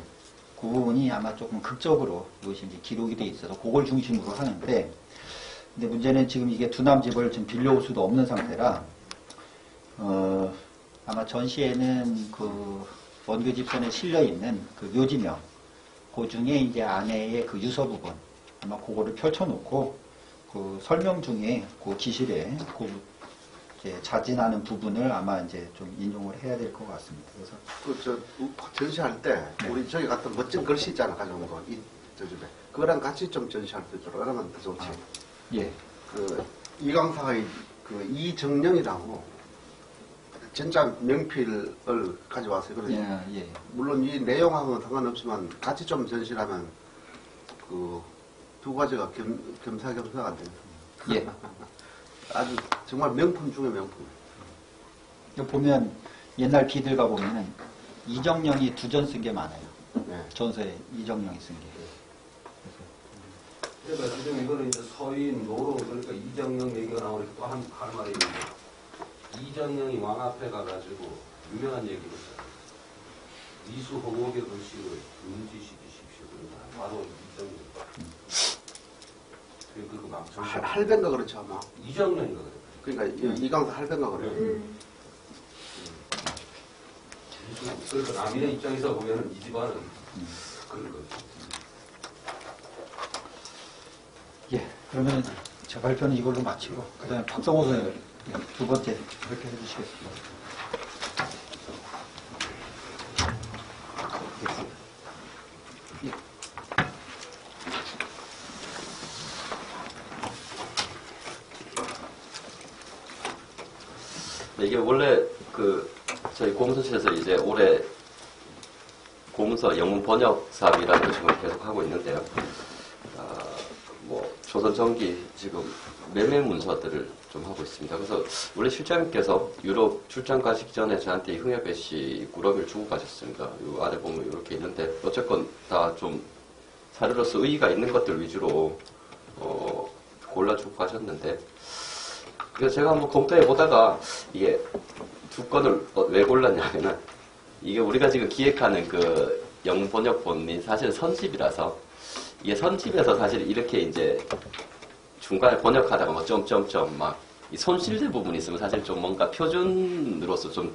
그 부분이 아마 조금 극적으로 이것이 이제 기록이 돼 있어서 그걸 중심으로 하는데 근데 문제는 지금 이게 두남집을 지금 빌려올 수도 없는 상태라 아마 전시에는 그 원교 집선에 실려 있는 그 묘지명 그 중에 이제 안에의 그 유서 부분 아마 그거를 펼쳐놓고 그 설명 중에 그 기실에 그 이제 자진하는 부분을 아마 이제 좀 인용을 해야 될 것 같습니다. 그래서 전시할 때 우리 저기 같은 멋진 글씨 있잖아 가져온 거 저 집에 그거랑 같이 좀 전시할 수 있도록 그러면 더 좋지. 예. 그 이광사의 그 이정령이라고 진짜 명필을 가져왔어요. 그래서 예. 물론 이 내용하고는 상관없지만 같이 좀 전시하면 그 두 가지가 겸사겸사가 안 돼요. 예. 아주 정말 명품 중에 명품. 보면 옛날 비들가 보면은 이정령이 두전 쓴 게 많아요. 네. 전서에 이정영이 쓴 게. 그러니까 지금 이거는 이제 서인, 노로, 그러니까 이정영 얘기가 나오니까 또 할 말이 있는데, 이정영이 왕 앞에 가가지고 유명한 얘기를 했잖아요. 이수 홍옥의 글씨를 금지시키십시오. 바로 이정영. 그리고 막 할배인가 그렇죠 아마. 이정영인가 그래요. 그러니까 이광사 할배인가 그래요. 그러니까 남인의 입장에서 보면은 이 집안은 그런 거죠. 예, 그러면 제 발표는 이걸로 마치고, 그 다음에 박성호 선생님, 두 번째 이렇게 해주시겠습니다. 네, 이게 원래 저희 고문서실에서 이제 올해 고문서 영문 번역 사업이라는 걸 지금 계속 하고 있는데요. 조선 전기 지금 매매 문서들을 좀 하고 있습니다. 그래서 원래 실장님께서 유럽 출장 가시기 전에 저한테 흥협배 씨 꾸러미를 주고 가셨습니다. 이 아래 보면 이렇게 있는데 어쨌건 다 좀 사료로서 의의가 있는 것들 위주로 골라주고 가셨는데, 그래서 제가 한번 검토해 보다가 이게 두 건을 왜 골랐냐면은, 이게 우리가 지금 기획하는 그 영문 번역본이 사실 선집이라서, 이게 선집에서 사실 이렇게 이제 중간에 번역하다가 뭐 점점점 막 이 손실될 부분이 있으면 사실 좀 뭔가 표준으로서 좀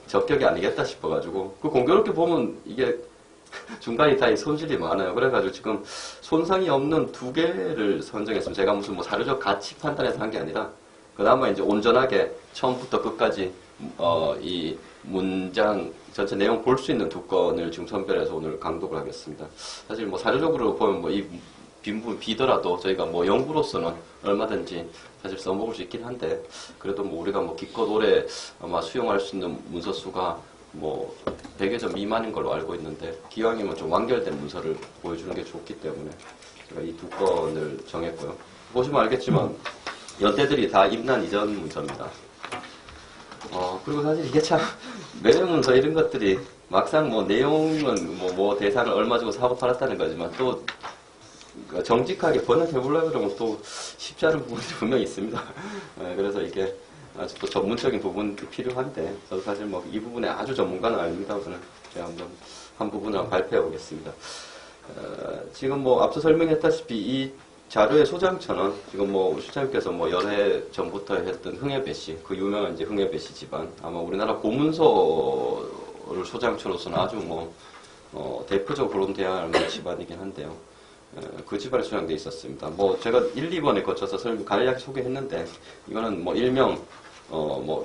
적격이 아니겠다 싶어가지고, 그 공교롭게 보면 이게 중간에 다 이 손실이 많아요. 그래가지고 지금 손상이 없는 두 개를 선정했습니다. 제가 무슨 뭐 사료적 가치 판단해서 한 게 아니라, 그나마 이제 온전하게 처음부터 끝까지 이 문장 전체 내용 볼 수 있는 두 건을 지금 선별해서 오늘 강독을 하겠습니다. 사실 뭐 사료적으로 보면 뭐 이 빈 부분 비더라도 저희가 뭐 연구로서는 얼마든지 사실 써먹을 수 있긴 한데, 그래도 뭐 우리가 뭐 기껏 올해 아마 수용할 수 있는 문서 수가 뭐 100여 점 미만인 걸로 알고 있는데, 기왕이면 좀 완결된 문서를 보여주는 게 좋기 때문에 제가 이 두 건을 정했고요. 보시면 알겠지만 연대들이 다 임난 이전 문서입니다. 그리고 사실 이게 참 매매 문서 이런 것들이 막상 뭐 내용은 뭐 대사를 얼마 주고 사고 팔았다는 거지만, 또 정직하게 번역해보려고 그러면 또 쉽지 않은 부분이 분명히 있습니다. 그래서 이게 아주 또 전문적인 부분이 필요한데, 저도 사실 뭐 이 부분에 아주 전문가는 아닙니다. 저는 제가 한번 한 부분을 발표해 보겠습니다. 지금 뭐 앞서 설명했다시피 이 자료의 소장처는 지금 뭐 실장님께서 뭐 열해 전부터 했던 흥해배 씨, 그 유명한 이제 흥해배 씨 집안, 아마 우리나라 고문서를 소장처로서는 아주 대표적으로 대할 만한 집안이긴 한데요. 그 집안에 수장돼 있었습니다. 뭐 제가 1, 2번에 거쳐서 간략히 소개했는데, 이거는 뭐 일명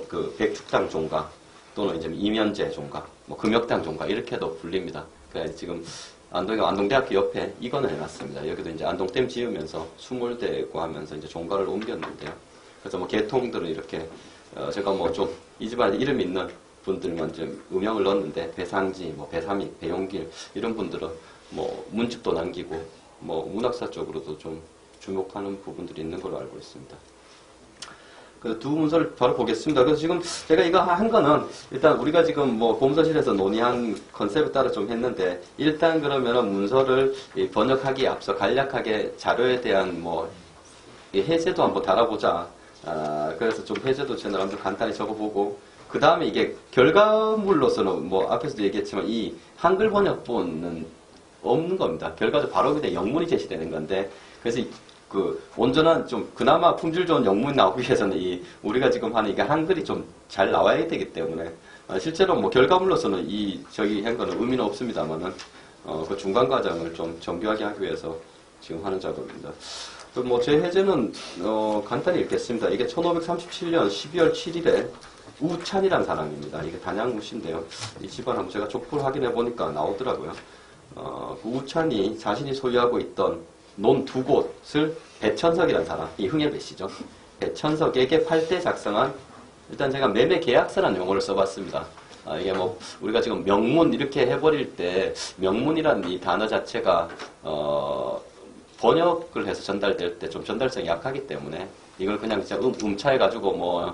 그 백축당 종가 또는 이제 이면제 종가, 뭐 금역당 종가 이렇게도 불립니다. 그러니까 지금 안동대학교 옆에 이건을 해놨습니다. 여기도 이제 안동댐 지으면서 수몰되고 하면서 이제 종가를 옮겼는데요. 그래서 뭐 계통들은 이렇게 제가 뭐 좀 이 집안에 이름 있는 분들만 좀 음영을 넣었는데, 배상지, 뭐 배삼익, 배용길 이런 분들은 뭐 문집도 남기고 뭐 문학사 쪽으로도 좀 주목하는 부분들이 있는 걸로 알고 있습니다. 그 두 문서를 바로 보겠습니다. 그래서 지금 제가 이거 한 거는 일단 우리가 지금 뭐 고문서실에서 논의한 컨셉에 따라 좀 했는데, 일단 그러면은 문서를 번역하기에 앞서 간략하게 자료에 대한 뭐 해제도 한번 달아보자. 그래서 좀 해제도 채널 한번 간단히 적어보고, 그 다음에 이게 결과물로서는 뭐 앞에서도 얘기했지만 이 한글 번역본은 없는 겁니다. 결과적으로 바로 그냥 영문이 제시되는 건데, 그래서 그 온전한 좀 그나마 품질 좋은 영문이 나오기 위해서는 이 우리가 지금 하는 이게 한글이 좀 잘 나와야 되기 때문에, 실제로 뭐 결과물로서는 저희 한 거는 의미는 없습니다만은 그 중간 과정을 좀 정교하게 하기 위해서 지금 하는 작업입니다. 뭐 제 해제는 간단히 읽겠습니다. 이게 1537년 12월 7일에 우찬이라는 사람입니다. 이게 단양우시인데요. 이 집안 한번 제가 족보를 확인해 보니까 나오더라고요. 그 우찬이 자신이 소유하고 있던 논 두 곳을 배천석이라는 사람, 이 흥해배 씨죠. 배천석에게 팔대 작성한, 일단 제가 매매 계약서라는 용어를 써봤습니다. 이게 뭐 우리가 지금 명문 이렇게 해버릴 때 명문이라는 이 단어 자체가 번역을 해서 전달될 때 좀 전달성이 약하기 때문에 이걸 그냥 진짜 음차해가지고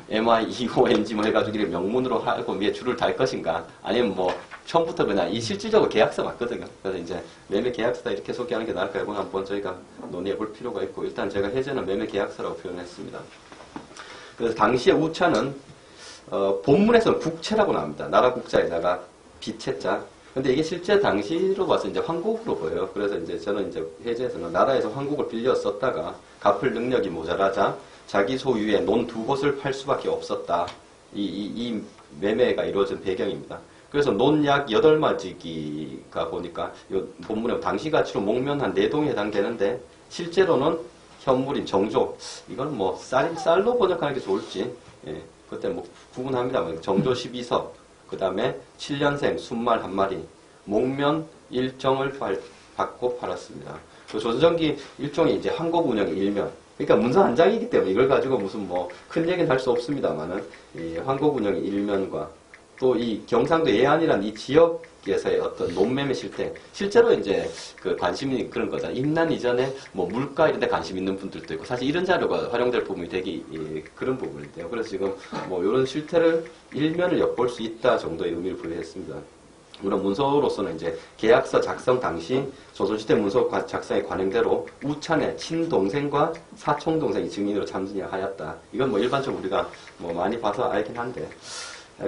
MIEONG 해가지고 이렇게 명문으로 하고 위에 줄을 달 것인가 아니면 처음부터 그냥 이 실질적으로 계약서 맞거든요. 그래서 이제 매매 계약서다 이렇게 소개하는 게 나을까요? 이건 한번 저희가 논의해 볼 필요가 있고 일단 제가 해제는 매매 계약서라고 표현했습니다. 그래서 당시의 우차는 본문에서는 국채라고 나옵니다. 나라 국자에다가 비채자. 근데 이게 실제 당시로 봐서 이제 황국으로 보여요. 그래서 이제 저는 이제 해제에서는 나라에서 황국을 빌려 썼다가 갚을 능력이 모자라자 자기 소유의 논 2곳을 팔 수밖에 없었다. 이 매매가 이루어진 배경입니다. 그래서 논 약 8마지기가 보니까 이 본문에 당시 가치로 목면 한 4동에 해당되는데 실제로는 현물인 정조. 이건 쌀로 번역하는 게 좋을지. 예, 그때 구분합니다만 정조 12석. 그 다음에 7년생 순말 1마리, 목면 1정을 받고 팔았습니다. 그 조선전기 일종의 이제 한국 운영의 일면. 그러니까 문서 한 장이기 때문에 이걸 가지고 무슨 큰 얘기는 할 수 없습니다만은, 이 한국 운영의 일면과 또 이 경상도 예안이라는 이 지역에서의 어떤 논매매 실태, 실제로 이제 그 관심이 그런 거다. 임난 이전에 물가 이런 데 관심 있는 분들도 있고, 사실 이런 자료가 활용될 부분이 되게 그런 부분인데요. 그래서 지금 이런 실태를 일면을 엿볼 수 있다 정도의 의미를 부여했습니다. 물론 문서로서는 이제 계약서 작성 당시 조선시대 문서 작성의 관행대로 우찬의 친동생과 사촌동생이 증인으로 참여하였다. 이건 일반적으로 우리가 많이 봐서 알긴 한데.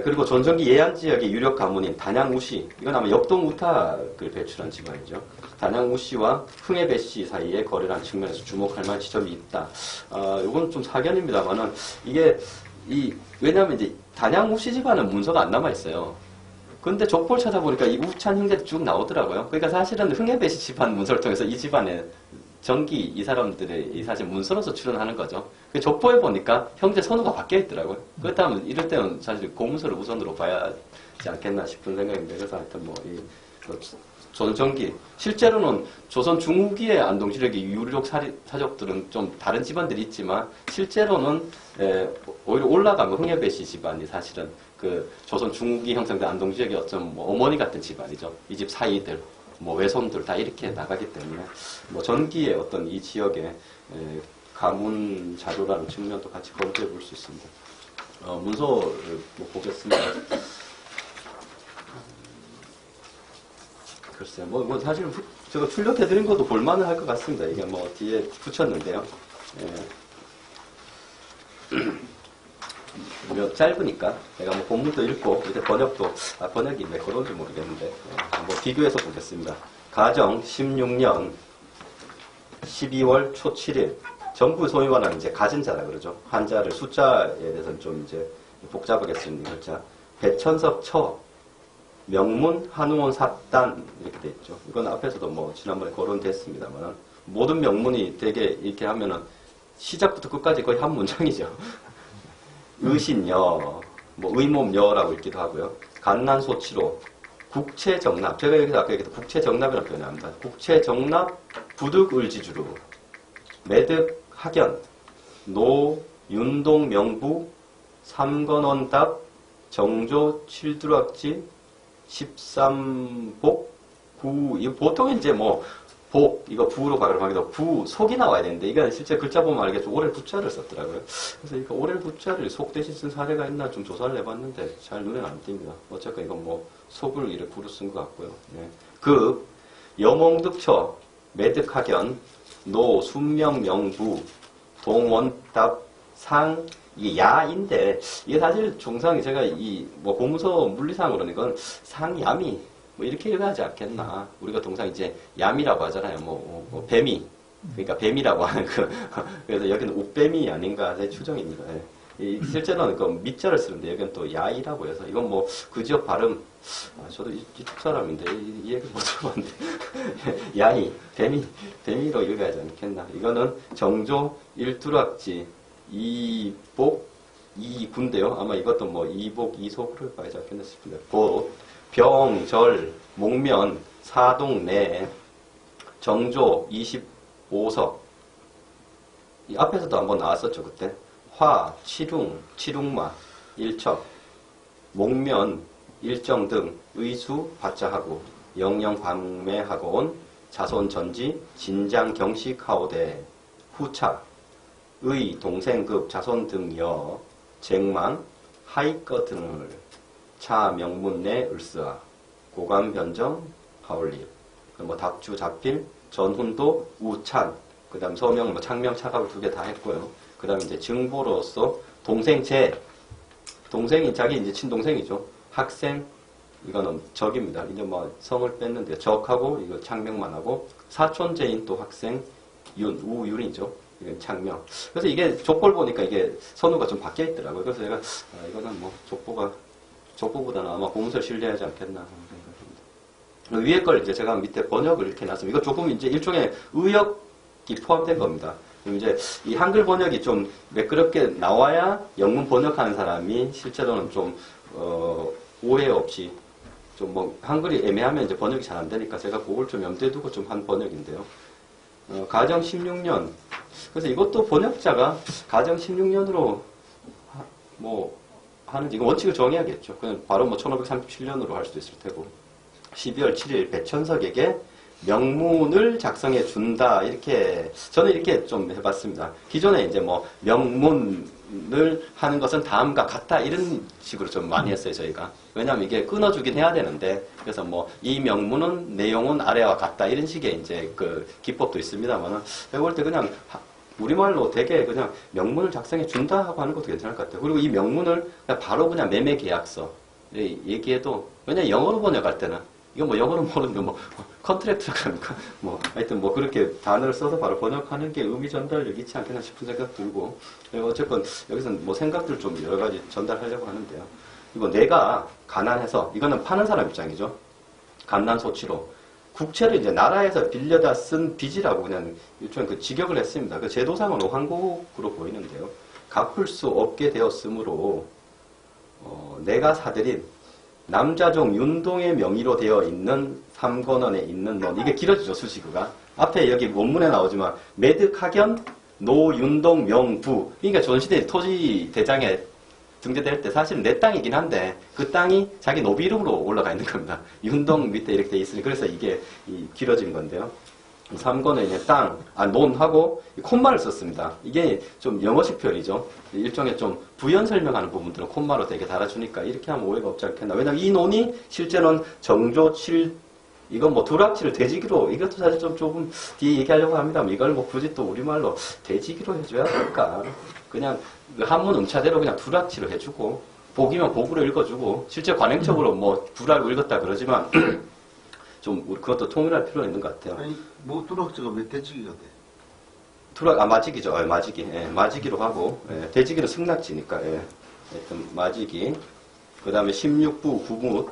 그리고 전전기 예안 지역의 유력 가문인 단양우씨, 이건 아마 역동우탁을 배출한 집안이죠. 단양우씨와 흥해배씨 사이에 거래라는 측면에서 주목할 만한 지점이 있다. 이건 좀 사견입니다만은 이게 왜냐하면 이제 단양우씨 집안은 문서가 안 남아 있어요. 근데 족보를 찾아보니까 이 우찬 형제도 쭉 나오더라고요. 그러니까 사실은 흥해배씨 집안 문서를 통해서 이 집안의 전기 이 사람들의 사실 문서로서 출연하는 거죠. 그 족보에 보니까 형제 선호가 바뀌어 있더라고요. 그렇다면 이럴 때는 사실 공문서를 우선으로 봐야 하지 않겠나 싶은 생각인데 그래서 하여튼 조선전기 실제로는 조선 중후기의 안동지력의 유력 사족들은 좀 다른 집안들이 있지만 실제로는 오히려 올라가면 흥해배씨 집안이 사실은 그 조선 중후기 형성된 안동지역의 어떤 어머니 같은 집안이죠. 이 집 사이들. 외손들 다 이렇게 나가기 때문에 전기의 어떤 이 지역의 가문 자료라는 측면도 같이 검토해 볼 수 있습니다. 문서를 보겠습니다. 글쎄요, 사실 제가 출력해 드린 것도 볼만은 할 것 같습니다. 이게 뒤에 붙였는데요. 짧으니까 제가 본문도 읽고 이제 번역도 번역이 왜 그런지 모르겠는데 한번 비교해서 보겠습니다. 가정 16년 12월 초 7일 정부 소유관은 이제 가진자라 그러죠. 한자를 숫자에 대해서는 좀 이제 복잡하게 쓰는 이 글자. 배천석 처 명문 한우원 삽단 이렇게 돼 있죠. 이건 앞에서도 지난번에 거론됐습니다만 모든 명문이 되게 이렇게 하면은 시작부터 끝까지 거의 한 문장이죠. 의신여, 의몸여라고 읽기도 하고요. 간난소치로, 국채정납. 제가 여기서 아까 얘기했던 국채정납이라고 표현합니다. 국채정납, 부득을지주로, 매득학연, 노, 윤동명부, 삼건원답, 정조, 칠두락지, 13복, 구, 이거 보통 이제 복, 이거 부로 발음하기도 부, 속이 나와야 되는데, 이건 실제 글자 보면 알겠죠. 오렐 부자를 썼더라고요. 그래서 이거 오렐 부자를 속 대신 쓴 사례가 있나 좀 조사를 해봤는데, 잘 눈에 안 띕니다. 어쨌건 이건 속을 이렇게 부로 쓴 것 같고요. 네. 그, 여몽득처, 매득학연, 노, 순명명부, 동원답, 상, 이게 야인데, 이게 사실 종상이 제가 공문서 물리상으로는 이건 상야미, 이렇게 읽어야지 않겠나. 우리가 동상 이제 얌이라고 하잖아요. 뱀이. 그러니까 뱀이라고 하는 그래서 여기는 옷뱀이 아닌가 제 추정입니다. 실제로는 그 밑자를 쓰는데 여기는 또 야이라고 해서 이건 그 지역 발음. 저도 이쪽 사람인데 이 얘기 못 들어봤는데. 야이, 뱀이로 읽어야지 않겠나. 이거는 정조 일두락지 이복 이군데요. 아마 이것도 이복 이속으로 봐야지 않겠나 싶은데. 병, 절, 목면, 사동, 내, 정조, 25석. 이 앞에서도 한번 나왔었죠, 그때. 화, 치룽, 치룽마, 일척, 목면, 일정 등, 의수, 받자하고, 영영 방매하고 온, 자손 전지 진장 경식 하오대 후차 의 동생급 자손 등여 쟁망 하이꺼 등을 차 명문 내 을스아 고감 변정 하올리 뭐 답주 잡필 전훈도 우찬 그다음 서명 뭐 창명 차갑을 2개 다 했고요. 그다음 이제 증보로서 동생 동생이 자기 이제 친동생이죠. 학생 이거는 적입니다. 이제 뭐 성을 뺐는데 적하고 이거 창명만 하고 사촌제인 또 학생 우윤이죠. 이건 창명. 그래서 이게 족보를 보니까 이게 선우가 좀 바뀌어 있더라고요. 그래서 제가 이거는 뭐 족보보다는 아마 공문서를 신뢰하지 않겠나 하는 생각입니다. 위에 걸 이제 제가 밑에 번역을 이렇게 놨습니다. 이거 조금 이제 일종의 의역이 포함된 겁니다. 그럼 이제 이 한글 번역이 좀 매끄럽게 나와야 영문 번역하는 사람이 실제로는 좀 오해 없이 좀 뭐 한글이 애매하면 이제 번역이 잘 안 되니까 제가 그걸 좀 염두에 두고 좀 한 번역인데요. 가정 16년. 그래서 이것도 번역자가 가정 16년으로 뭐 하는지 이거 원칙을 정해야겠죠. 그냥 바로 뭐 1537년으로 할 수도 있을 테고. 12월 7일 배천석에게 명문을 작성해 준다. 이렇게 저는 이렇게 좀 해봤습니다. 기존에 이제 뭐 명문을 하는 것은 다음과 같다 이런 식으로 좀 많이 했어요 저희가. 왜냐하면 이게 끊어주긴 해야 되는데 그래서 뭐 이 명문은 내용은 아래와 같다 이런 식의 이제 그 기법도 있습니다만은 제가 볼 때 그냥 우리말로 되게 그냥 명문을 작성해 준다 하고 하는 것도 괜찮을 것 같아요. 그리고 이 명문을 그냥 바로 그냥 매매 계약서 얘기해도 왜냐 영어로 번역할 때는 이거 뭐 영어로 모르는 거 뭐 컨트랙트라고 합니까? 뭐 하여튼 뭐 그렇게 단어를 써서 바로 번역하는 게 의미 전달력이 있지 않겠나 싶은 생각 들고 어쨌건 여기서는 뭐 생각들 좀 여러 가지 전달하려고 하는데요. 이거 내가 가난해서 이거는 파는 사람 입장이죠. 갓난소치로 국채를 이제 나라에서 빌려다 쓴 빚이라고 그냥 일종의 그 직역을 했습니다. 그 제도상으로 한국으로 보이는데요. 갚을 수 없게 되었으므로 내가 사들인 남자종 윤동의 명의로 되어 있는 삼권원에 있는 논 이게 길어지죠 수식어가 앞에 여기 원문에 나오지만 매득하견 노윤동 명부 그러니까 조선시대 토지 대장에 등재될 때 사실은 내 땅이긴 한데 그 땅이 자기 노비 이름으로 올라가 있는 겁니다. 윤동 밑에 이렇게 돼 있으니 그래서 이게 길어진 건데요. 삼권에 있는 땅, 논하고 콤마를 썼습니다. 이게 좀 영어식 표현이죠. 일종의 좀 부연 설명하는 부분들은 콤마로 되게 달아주니까 이렇게 하면 오해가 없지 않겠나. 왜냐면 이 논이 실제로는 정조 7, 이건 뭐 두락치를 돼지기로, 이것도 사실 좀 조금 뒤에 얘기하려고 합니다만 이걸 뭐 굳이 또 우리말로 돼지기로 해줘야 할까. 그냥 한문 음차대로 그냥 두락치로 해주고, 복이면 복으로 읽어주고, 실제 관행적으로 뭐 두락을 읽었다 그러지만, 좀 그것도 통일할 필요가 있는 것 같아요. 아니 뭐 두락지가 왜 돼지기가 돼? 두락 마지기죠. 마지기. 예, 마지기로 하고 돼지기는 승낙지니까. 하여튼 마지기. 그다음에 16부 구무.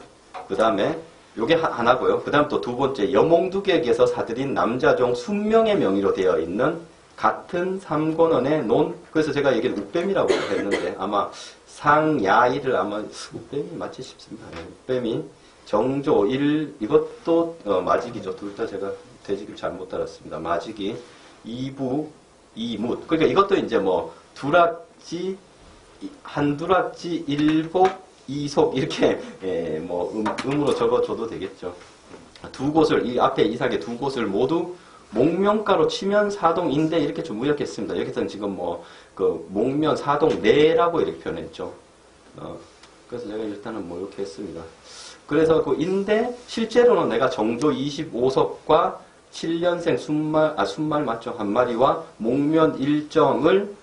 그다음에 요게 하나고요. 그다음 또 두 번째 여몽두객에서 사들인 남자종 순명의 명의로 되어 있는 같은 삼권원의 논. 그래서 제가 이게 욱뱀이라고 했는데 아마 상야일을 아마 욱뱀이 맞지 싶습니다. 욱뱀이 정조 1 이것도 마지기죠. 둘 다 제가 돼지기를 잘못 달았습니다. 마지기 2부 2묻. 그러니까 이것도 이제 뭐 두락지 한두락지 1복 2속 이렇게 뭐 음으로 적어줘도 되겠죠. 두 곳을 이 앞에 이삭의 두 곳을 모두 목명가로 치면 사동인데 이렇게 좀 의역했습니다. 여기서는 지금 뭐 그 목면 사동 내라고 이렇게 표현했죠. 그래서 제가 일단은 뭐 이렇게 했습니다. 그래서 그 인데 실제로는 내가 정조 25석과 7년생 순말 맞죠? 한 마리와 목면 일정을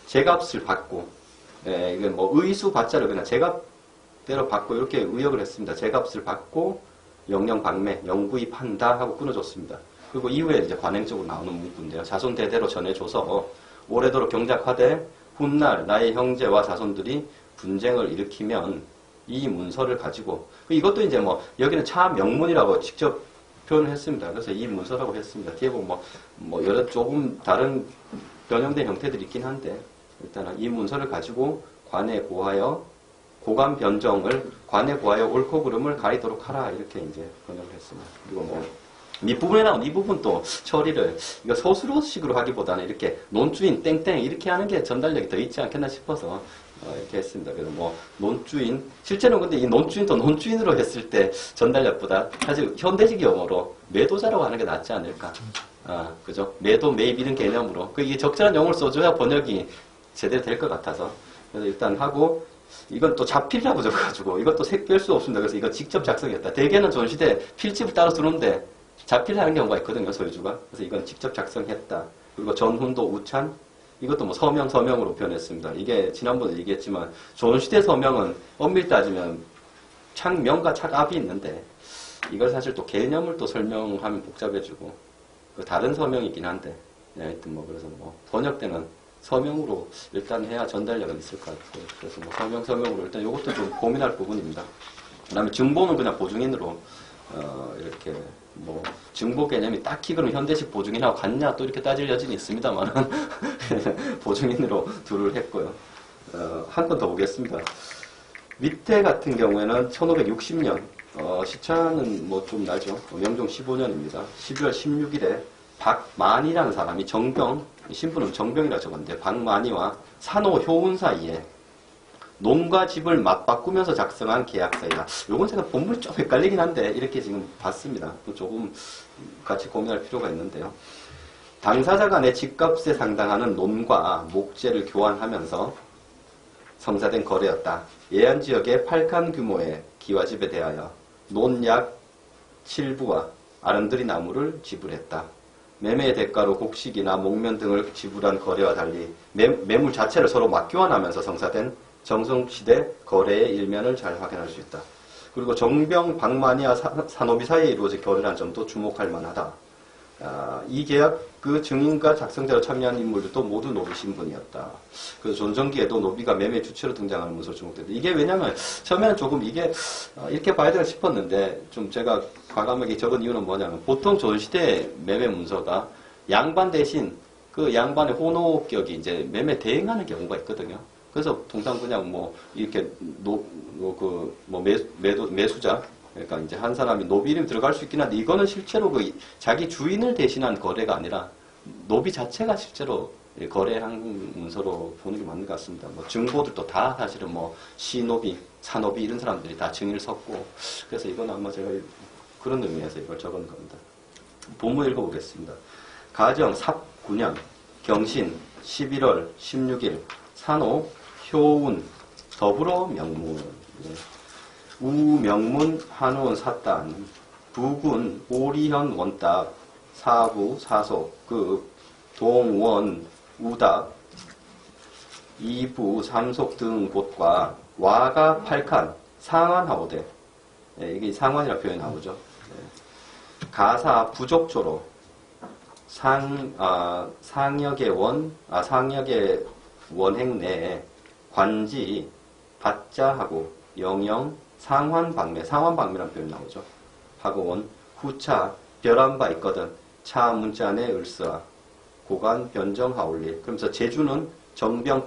제값을 받고 이게 뭐 의수 받자를 그냥 제값대로 받고 이렇게 의역을 했습니다. 제값을 받고 영영 방매 영구히 판다 하고 끊어줬습니다. 그리고 이후에 이제 관행적으로 나오는 문구인데요. 자손 대대로 전해줘서 오래도록 경작하되 훗날 나의 형제와 자손들이 분쟁을 일으키면 이 문서를 가지고 이것도 이제 뭐 여기는 차 명문이라고 직접 표현을 했습니다. 그래서 이 문서라고 했습니다. 뒤에 보면 뭐 여러 조금 다른 변형된 형태들이 있긴 한데 일단은 이 문서를 가지고 관에 고하여 고감 변정을 관에 고하여 옳고 그름을 가리도록 하라 이렇게 이제 번역을 했습니다. 그리고 뭐 밑부분에 나온 이 부분 또 처리를 이거 서술어식으로 하기보다는 이렇게 논주인 땡땡 이렇게 하는 게 전달력이 더 있지 않겠나 싶어서 이렇게 했습니다. 그래서 뭐 논주인, 실제로 근데 이 논주인도 논주인으로 했을 때 전달력보다 사실 현대식 용어로 매도자라고 하는 게 낫지 않을까. 그죠? 매도, 매입 이런 개념으로. 이게 적절한 용어를 써줘야 번역이 제대로 될 것 같아서. 그래서 일단 하고, 이건 또 자필이라고 적어가지고, 이것도 뺄 수 없습니다. 그래서 이거 직접 작성했다. 대개는 조선시대 필집을 따로 쓰는데, 자필하는 경우가 있거든요, 소유주가. 그래서 이건 직접 작성했다. 그리고 전훈도 우찬, 이것도 뭐 서명으로 표현했습니다. 이게 지난번에 얘기했지만, 조선시대 서명은 엄밀히 따지면 창명과 착압이 있는데, 이걸 사실 또 개념을 또 설명하면 복잡해지고, 다른 서명이긴 한데, 하여튼 뭐, 그래서 뭐, 번역 때는 서명으로 일단 해야 전달력은 있을 것 같아요. 그래서 뭐 서명으로 일단 이것도 좀 고민할 부분입니다. 그 다음에 증보는 그냥 보증인으로, 이렇게, 뭐, 증보 개념이 딱히 그럼 현대식 보증인하고 같냐 또 이렇게 따질 여지는 있습니다만, 보증인으로 둘을 했고요. 한 건 더 보겠습니다. 밑에 같은 경우에는 1560년, 시차는 뭐 좀 나죠. 명종 15년입니다. 12월 16일에 박만이라는 사람이 정병, 신분은 정병이라 적었는데, 박만이와 산호 효운 사이에 논과 집을 맞바꾸면서 작성한 계약서이다. 요건 제가 본문이 좀 헷갈리긴 한데, 이렇게 지금 봤습니다. 조금 같이 고민할 필요가 있는데요. 당사자 간의 집값에 상당하는 논과 목재를 교환하면서 성사된 거래였다. 예안지역의 8칸 규모의 기와집에 대하여 논 약 7부와 아름드리 나무를 지불했다. 매매의 대가로 곡식이나 목면 등을 지불한 거래와 달리 매물 자체를 서로 맞교환하면서 성사된 정성시대 거래의 일면을 잘 확인할 수 있다. 그리고 정병, 박만이와 산호비 사이에 이루어진 거래라는 점도 주목할 만하다. 이 계약 그 증인과 작성자로 참여한 인물들도 모두 노비 신분이었다. 그래서 존성기에도 노비가 매매 주체로 등장하는 문서로 주목된다. 이게 왜냐면 처음에는 조금 이게 이렇게 봐야 되나 싶었는데 좀 제가 과감하게 적은 이유는 뭐냐면 보통 조선시대 매매 문서가 양반 대신 그 양반의 호노격이 이제 매매 대행하는 경우가 있거든요. 그래서 통상 그냥 뭐 이렇게 매수자 그러니까 이제 한 사람이 노비 이름이 들어갈 수 있긴 한데 이거는 실제로 그 자기 주인을 대신한 거래가 아니라 노비 자체가 실제로 거래한 문서로 보는 게 맞는 것 같습니다. 뭐 증보들도 다 사실은 뭐 시노비, 사노비 이런 사람들이 다 증인을 섰고 그래서 이건 아마 제가 그런 의미에서 이걸 적은 겁니다. 본문 읽어보겠습니다. 가정 삽 9년 경신 11월 16일 산호 효운 더불어 명문 우명문 한원 사단 부군 오리현 원답 사부 사속 급 동원 우답 이부 삼속 등 곳과 와가 8칸 상환하오대 이게 상환이라 표현이 나오죠. 가사 부족조로 상역의 원행 내에 관지 받자하고 영영 상환방매라는 표현이 나오죠. 하고 원 후차 별한 바 있거든 차 문자내 을스아 고간 변정하올리 그러면서 제주는 정병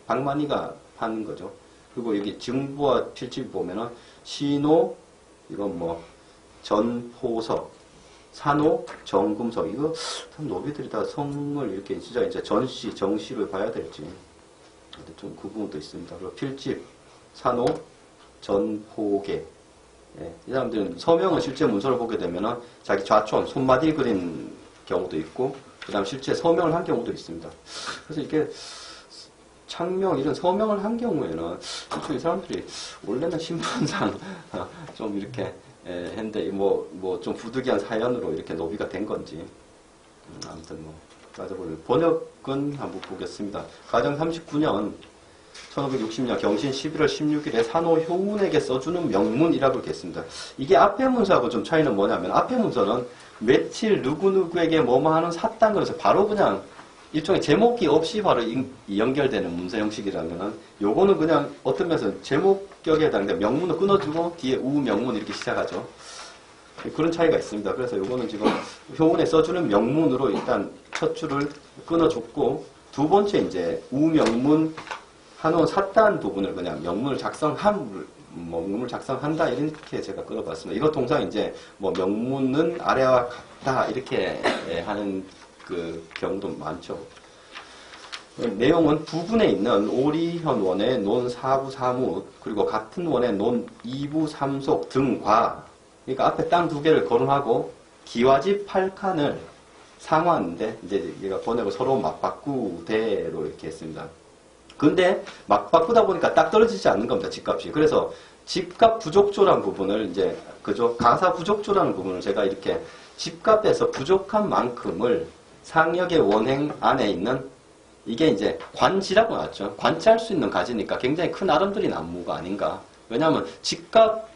박만이가 한 거죠. 그리고 여기 증부와 필집 보면은 신호 이건 뭐 전호석 산호 정금석 이거 참 노비들이 다 성을 이렇게 진짜 이제 전시 정시를 봐야 될지 좀 그 부분도 있습니다. 그리고 필집 산호 전호계 이 사람들은 서명은 실제 문서를 보게 되면은 자기 좌촌 손마디 그린 경우도 있고 그 다음 실제 서명을 한 경우도 있습니다. 그래서 이게 창명 이런 서명을 한 경우에는 이 사람들이 원래는 신분상 좀 이렇게 했는데 뭐 좀 부득이한 사연으로 이렇게 노비가 된 건지 아무튼 뭐 따져보면 번역은 한번 보겠습니다. 가정 39년 1560년 경신 11월 16일에 산호 효운에게 써주는 명문이라고 읽겠습니다. 이게 앞에 문서하고 좀 차이는 뭐냐면 앞에 문서는 며칠 누구누구에게 뭐뭐 하는 샀단 거에서 바로 그냥 일종의 제목이 없이 바로 연결되는 문서 형식이라면은 요거는 그냥 어떤 면에서 제목격에 해당되는 명문을 끊어주고 뒤에 우명문 이렇게 시작하죠. 그런 차이가 있습니다. 그래서 요거는 지금 효운에 써주는 명문으로 일단 첫 줄을 끊어줬고 두 번째 이제 우명문 한원 샀다는 부분을 그냥 명문을 작성한다 이렇게 제가 끌어봤습니다. 이거 통상 이제 뭐 명문은 아래와 같다 이렇게 하는 그 경우도 많죠. 내용은 부분에 있는 오리현 원의 논 4부 4무 그리고 같은 원의 논 2부 3속 등과 그러니까 앞에 땅 2개를 거론하고 기와집 8칸을 상환인데 이제 얘가 번역을 서로 맞바꾸대로 이렇게 했습니다. 근데 맞바꾸다 보니까 딱 떨어지지 않는 겁니다. 집값이. 그래서 집값 부족조라는 부분을 이제 그죠? 가사 부족조라는 부분을 제가 이렇게 집값에서 부족한 만큼을 상역의 원행 안에 있는 이게 이제 관지라고 나왔죠. 관지할 수 있는 가지니까 굉장히 큰 아름드리 나무가 아닌가. 왜냐하면 집값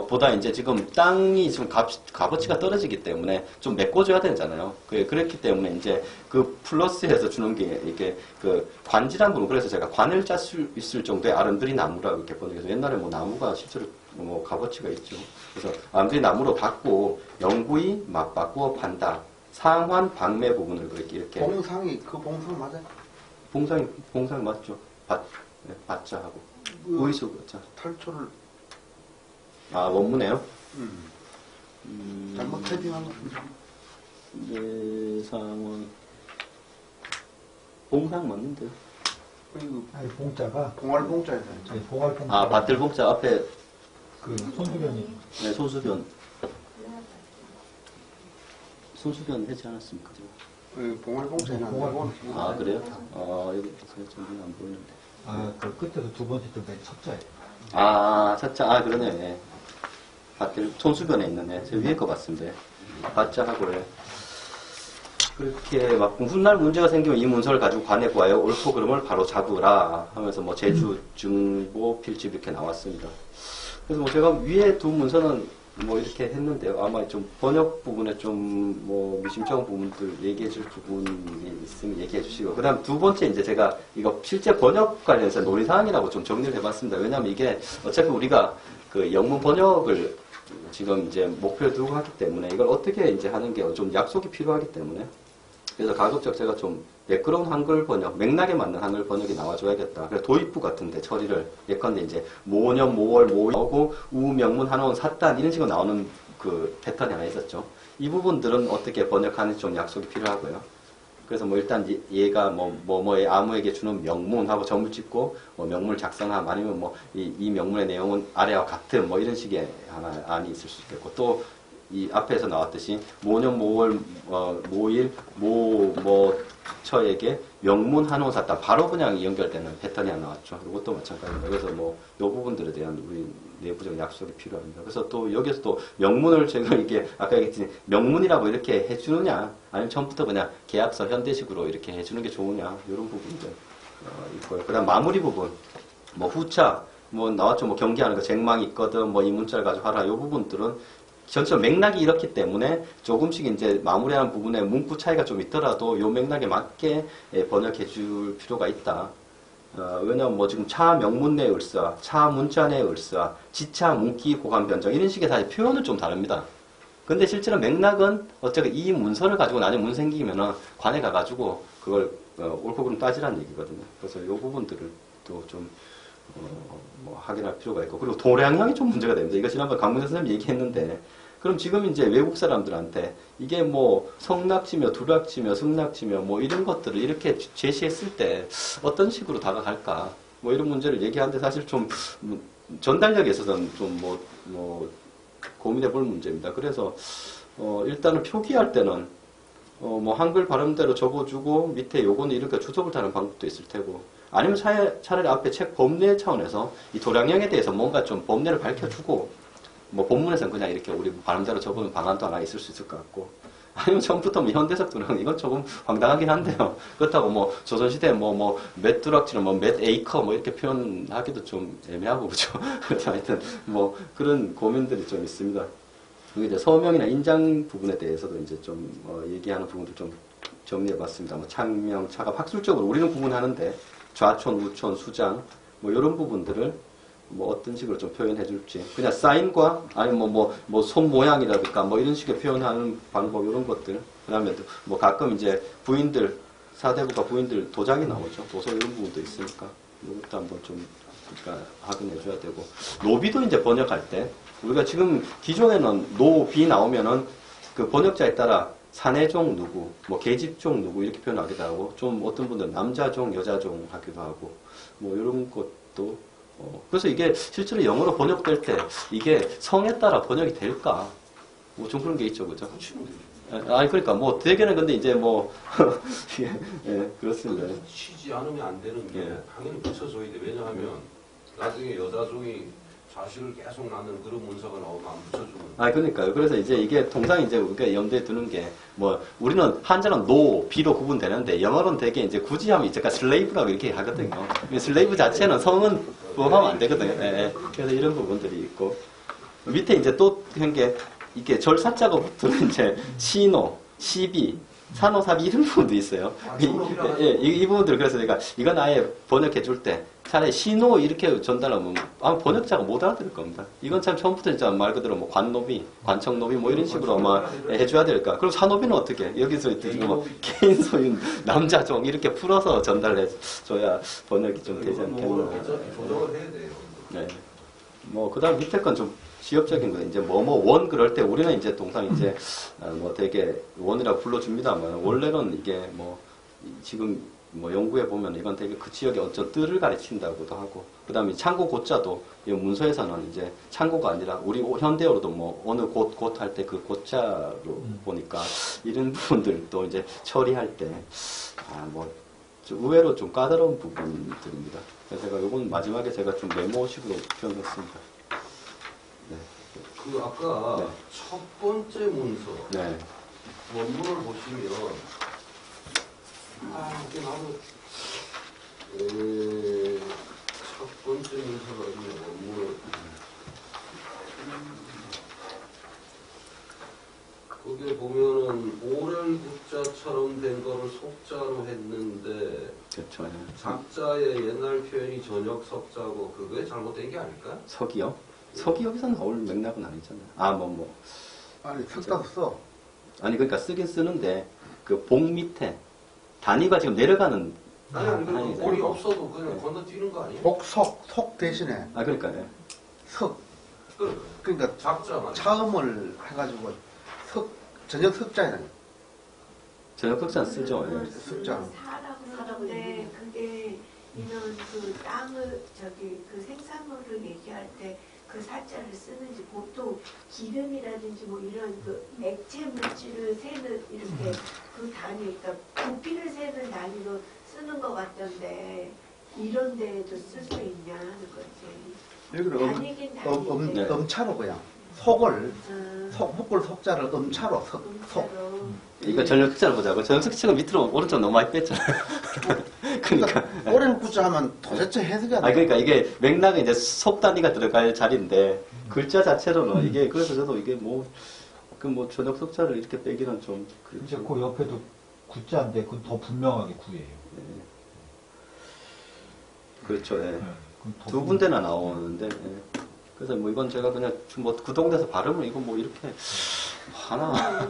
보다 이제 지금 땅이 지금 값어치가 떨어지기 때문에 좀 메꿔줘야 되잖아요. 그렇기 때문에 이제 그 플러스해서 주는 게 이게 그 관지란 부분 그래서 제가 관을 짤 수 있을 정도의 아름드리 나무라고 이렇게 번역해서 옛날에 뭐 나무가 실제로 뭐 값어치가 있죠. 그래서 아름드리 나무로 받고 영구히 맞바꾸어 판다. 상환 방매 부분을 그렇게 이렇게 봉상이 그 봉상 맞아요? 봉상 맞죠? 받자 하고 의수자 탈초를 원문에요? 잘못 헤딩한 거 네, 상환 봉상 맞는데요? 아니, 봉자가 봉알 봉자에서 봉할 봉자. 밭들 봉자 앞에 그 손수변이. 네, 손수변 하지 않았습니까? 지금? 봉알 봉자에는 봉알 안 되고 그래요? 여기 제가 좀 안 보이는데. 그 끝에서 두 번째 쪽맨 첫자예요. 첫자, 그러네. 네. 밭들, 손수변에 있는, 제 위에 거 봤습니다. 밭자하고, 그렇게 막 훗날 문제가 생기면 이 문서를 가지고 관에 구하여 옳고 그름을 바로 잡으라 하면서 뭐 제주, 중보, 필집 이렇게 나왔습니다. 그래서 뭐 제가 위에 두 문서는 뭐 이렇게 했는데요. 아마 좀 번역 부분에 좀 뭐 미심쩍은 부분들 얘기해 줄 부분이 있으면 얘기해 주시고. 그 다음 두 번째 이제 제가 이거 실제 번역 관련해서 논의사항이라고 좀 정리를 해봤습니다. 왜냐하면 이게 어차피 우리가 그 영문 번역을 지금 이제 목표에 두고 하기 때문에 이걸 어떻게 이제 하는 게 좀 약속이 필요하기 때문에 그래서 가급적 제가 좀 매끄러운 한글 번역, 맥락에 맞는 한글 번역이 나와줘야겠다. 그래서 도입부 같은데 처리를 예컨대 이제 모년, 모월, 모이하고 우명문, 한원, 삿단 이런 식으로 나오는 그 패턴이 하나 있었죠. 이 부분들은 어떻게 번역하는지 좀 약속이 필요하고요. 그래서 뭐 일단 얘가 뭐의 아무에게 주는 명문하고 점을 찍고 뭐 명문을 작성함 아니면 뭐 이 명문의 내용은 아래와 같은 뭐 이런 식의 하나 안이 있을 수 있겠고 또 이 앞에서 나왔듯이 모년 모월 모일 모처에게 명문 한원 샀다 바로 그냥 연결되는 패턴이 하나 나왔죠. 이것도 마찬가지입니다. 그래서 뭐 이 부분들에 대한 우리 내부적 약속이 필요합니다. 그래서 또 여기서 또 명문을 제가 이게 아까 얘기했듯이 명문이라고 이렇게 해주느냐 아니면 처음부터 그냥 계약서 현대식으로 이렇게 해주는 게 좋으냐 이런 부분들 있고요. 그다음 마무리 부분 뭐 후차 뭐 나왔죠. 뭐 경계하는 거 쟁망이 있거든 뭐 이 문자를 가지고 하라 이 부분들은 전체 맥락이 이렇기 때문에 조금씩 이제 마무리하는 부분에 문구 차이가 좀 있더라도 요 맥락에 맞게 번역해 줄 필요가 있다. 왜냐면 뭐 지금 차 명문 내 을사, 차 문자 내 을사, 지차 문기 고감 변정 이런 식의 사실 표현은 좀 다릅니다. 근데 실제로 맥락은 어차피 이 문서를 가지고 나중에 문 생기면은 관에 가가지고 그걸 옳고 그름 따지라는 얘기거든요. 그래서 요 부분들을 또 좀 뭐 확인할 필요가 있고 그리고 도량형이 좀 문제가 됩니다. 이거 지난번 강문재 선생님이 얘기했는데 그럼 지금 이제 외국 사람들한테 이게 뭐 성낙지며 두락지며 승낙지며 뭐 이런 것들을 이렇게 제시했을 때 어떤 식으로 다가갈까 뭐 이런 문제를 얘기하는데 사실 좀 전달력에 있어서는 좀 뭐 고민해 볼 문제입니다. 그래서 일단은 표기할 때는 뭐 한글 발음대로 적어주고 밑에 요거는 이렇게 주석을 타는 방법도 있을 테고 아니면 차라리 앞에 책 법례 차원에서 이 도량형에 대해서 뭔가 좀 법례를 밝혀주고 뭐 본문에서는 그냥 이렇게 우리 발음대로 적어놓은 방안도 하나 있을 수 있을 것 같고 아니면 처음부터 뭐 현대적 도량 이건 조금 황당하긴 한데요. 그렇다고 뭐 조선시대 몇 두락지는 몇 에이커 뭐 이렇게 표현하기도 좀 애매하고 그죠. 하여튼 뭐 그런 고민들이 좀 있습니다. 여기 이제 서명이나 인장 부분에 대해서도 이제 좀 얘기하는 부분들 좀 정리해봤습니다. 뭐 창명, 차갑 학술적으로 우리는 구분하는데 좌촌, 우촌, 수장 뭐 이런 부분들을 뭐 어떤 식으로 좀 표현해 줄지 그냥 사인과 아니면 뭐 손 모양이라든가 뭐 이런 식의 표현하는 방법 이런 것들 그다음에 뭐 가끔 이제 부인들 사대부가 부인들 도장이 나오죠. 도서 이런 부분도 있으니까 이것도 한번 좀 우리가 확인해 줘야 되고 노비도 이제 번역할 때 우리가 지금 기존에는 노비 나오면은 그 번역자에 따라 사내종 누구, 뭐 계집종 누구 이렇게 표현하기도 하고, 좀 어떤 분들은 남자종, 여자종 하기도 하고, 뭐 이런 것도 그래서 이게 실제로 영어로 번역될 때 이게 성에 따라 번역이 될까? 뭐 좀 그런 게 있죠, 그죠? 붙이면 되죠. 아니 그러니까 뭐 대개는 근데 이제 뭐 예, 그렇습니다. 붙이지 않으면 안 되는 게 예. 당연히 붙여줘야 돼. 왜냐하면 나중에 여자종이 자식을 계속 낳는 그런 문서가 나오면 안 붙여주면 아 그러니까요. 그래서 이제 이게 통상 이제 우리가 염두에 두는 게 뭐 우리는 한자는 노, 비로 구분되는데 영어로는 되게 이제 굳이 하면 이제까 슬레이브라고 이렇게 하거든요. 슬레이브 자체는 성은 부합하면 안 되거든요. 예, 예. 그래서 이런 부분들이 있고 밑에 이제 또 한 게 이게 절사자가 붙는 이제 시노, 시비, 산호사비 이런 부분도 있어요. 이 부분들 그래서 내가 이건 아예 번역해 줄 때 차라리 시노 이렇게 전달하면 아마 번역자가 못 알아들을 겁니다. 이건 참 처음부터 진짜 말 그대로 뭐 관노비, 관청노비 뭐 이런 식으로 아마 해줘야 될까. 그럼 산노비는 어떻게? 여기서 뭐 개인 소유, 남자종 이렇게 풀어서 전달해 줘야 번역이 좀 되지 않겠나. 어차피 조정을 해야 돼요. 네. 뭐 그다음 밑에 건 좀 지역적인 거 이제 원 그럴 때 우리는 이제 동상 이제 뭐 되게 원이라고 불러줍니다만 원래는 이게 뭐 지금 뭐 연구해 보면 이건 되게 그 지역의 어떤 뜰을 가르친다고도 하고 그다음에 창고 고자도 이 문서에서는 이제 창고가 아니라 우리 현대어로도 뭐 어느 곳 할 때 그 고자로 보니까 이런 부분들도 이제 처리할 때 뭐 의외로 좀 까다로운 부분들입니다. 그래서 제가 요건 마지막에 제가 좀 메모식으로 표현했습니다. 그 아까 네. 첫 번째 문서 네. 원문을 보시면 이게 나도 첫 번째 문서가 있네 원문을 거기에 보면은 오렐 국자처럼 된 거를 속자로 했는데 그렇죠. 예. 작자의 옛날 표현이 전역 석자고 그거에 잘못된 게 아닐까? 석이요? 석이 여기서 나올 맥락은 아니잖아요. 아니 석자도 써. 아니 그러니까 쓰긴 쓰는데 그 봉 밑에 단위가 지금 내려가는 아니 그리고 아니, 볼이 없어도 그냥 건너뛰는 거 아니에요? 속 대신에 그러니까 예. 석. 그 그러니까 작자만 차음을 해가지고 전역 석자에는 저녁 극산 쓰죠. 예. 석자. 사라고 하는데 그게 이런 그 땅을 그 생산물을 얘기할 때 그 사자를 쓰는지 보통 기름이라든지 뭐 이런 그 액체 물질을 세는 이렇게 그 단위, 그러니까 부피를 세는 단위로 쓰는 것 같던데 이런 데에도 쓸 수 있냐 하는 거지. 여기는 단위긴 단위인데. 네. 음차로 그냥 속을 묶을 속자를 음차로 속. 이거 전력 극산을 보자고. 전력 극산은 밑으로 오른쪽 너무 많이 뺐잖아요. 그러니까 오랜 구자 하면 도대체 해석이 안 돼. 그러니까 이게 맥락은 이제 속 단위가 들어갈 자리인데 글자 자체로는 이게 그래서 저도 이게 뭐 전역 석자를 이렇게 빼기는 좀 이제 그 옆에도 구자인데 그건 더 분명하게 구예요. 그렇죠. 예. 네, 그건 더 두 군데나 나오는데 예. 그래서 뭐 이건 제가 그냥 뭐 구동돼서 발음을 이거 뭐 이렇게 하나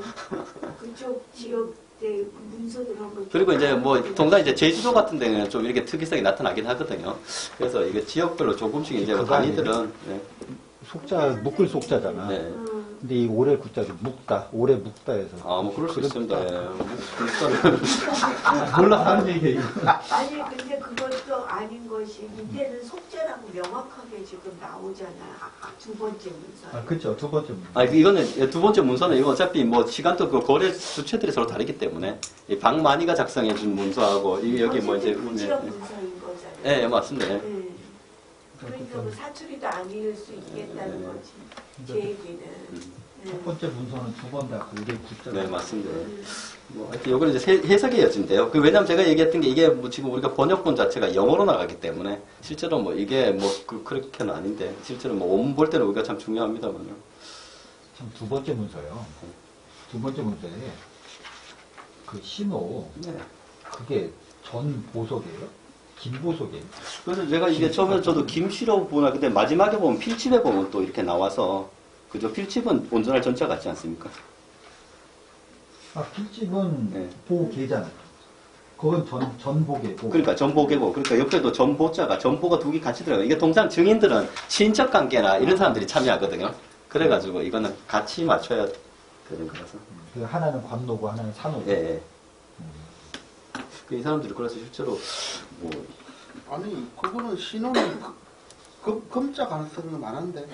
그쪽 지역 때 문서를 한번 그리고 이제 뭐 동상 이제 제주도 같은 데는 좀 이렇게 특이성이 나타나긴 하거든요. 그래서 이게 지역별로 조금씩 이제 그거 단위들은 속자 묶을 속자잖아. 네. 근데 이 오래 구자도 묶다, 오래 묶다 해서. 뭐 그럴 수 그렇다. 있습니다. 예. 글자를 몰라 하는 얘기예요. 아니 근데 그것도 아닌 것이 밑에는 속자라고 명확하게 지금 나오잖아. 두 번째 문서. 그렇죠. 두 번째 문제. 이거는 두 번째 문서는 이거 어차피 뭐 시간도 그 거래 수채들이 서로 다르기 때문에 이 박만희가 작성해 준 문서하고 여기 뭐 이제 지역 문서인 거잖아. 예, 맞습니다. 예. 그러니까 뭐 사투리도 아닐 수 있겠다는 거지. 제 얘기는. 첫 번째 문서는 두 번 다 오래 구자. 네, 맞습니다. 뭐, 하여튼 요거는 이제 해석의 여지인데요. 왜냐면 제가 얘기했던 게 이게 뭐 지금 우리가 번역본 자체가 영어로 나가기 때문에 실제로 뭐 이게 뭐 그렇게는 아닌데 실제로 뭐 원문 볼 때는 우리가 참 중요합니다만요. 참 두 번째 문서요. 두 번째 문서에 그 신호 네. 그게 전 보석이에요? 김 보석이에요? 그래서 제가 이게 처음에 저도 김씨라고 보나 근데 마지막에 보면 필집에 보면 또 이렇게 나와서 그죠? 필집은 온전할 전자 같지 않습니까? 필집은 네. 보계잖아요. 그건 전보계고. 그러니까 전보계고 그러니까 옆에도 전보자가 전보가 두 개 같이 들어가요. 이게 통상 증인들은 친척 관계나 이런 사람들이 참여하거든요. 그래가지고 이거는 같이 맞춰야 되는 거라서. 그 하나는 관노고 하나는 산노고. 예, 예. 이 사람들이 그래서 실제로 뭐 아니 그거는 신호는 검자 가능성이 많은데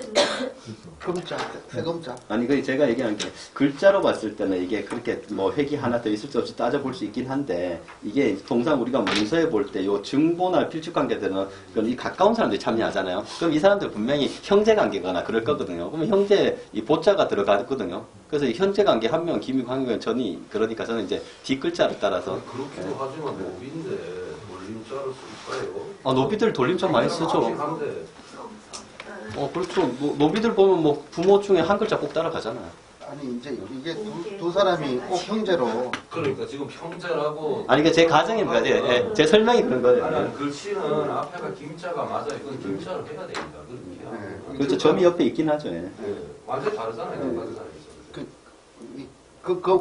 검자 새검자 아니 그 제가 얘기하는 게 글자로 봤을 때는 이게 그렇게 뭐 획이 하나 더 있을 수 없이 따져볼 수 있긴 한데 이게 통상 우리가 문서에 볼 때 요 증보나 필축관계들은 그건 이 가까운 사람들이 참여하잖아요. 그럼 이 사람들 분명히 형제관계거나 그럴 거거든요. 그러면 형제 이 보자가 들어가거든요. 그래서 이 형제관계 한 명, 김익, 황익은 전이 그러니까 저는 이제 뒷글자를 따라서 그렇기도 하지만 노비인데 돌림자를 쓸까요? 노비들 돌림자 많이 쓰죠. 한데 그렇죠. 노비들 보면 뭐 부모 중에 한 글자 꼭 따라가잖아요. 아니 이제 이게 두 사람이 꼭 형제로 그러니까 지금 형제라고 아니, 이게 제 가정입니다. 제 설명이 그런 거예요. 아니 글씨는 앞에가 김자가 맞아요. 이건 김자를 해야 됩니다. 그렇게 하면. 그렇죠. 점이 옆에 있긴 하죠. 예. 완전 다르잖아요. 다른 사람이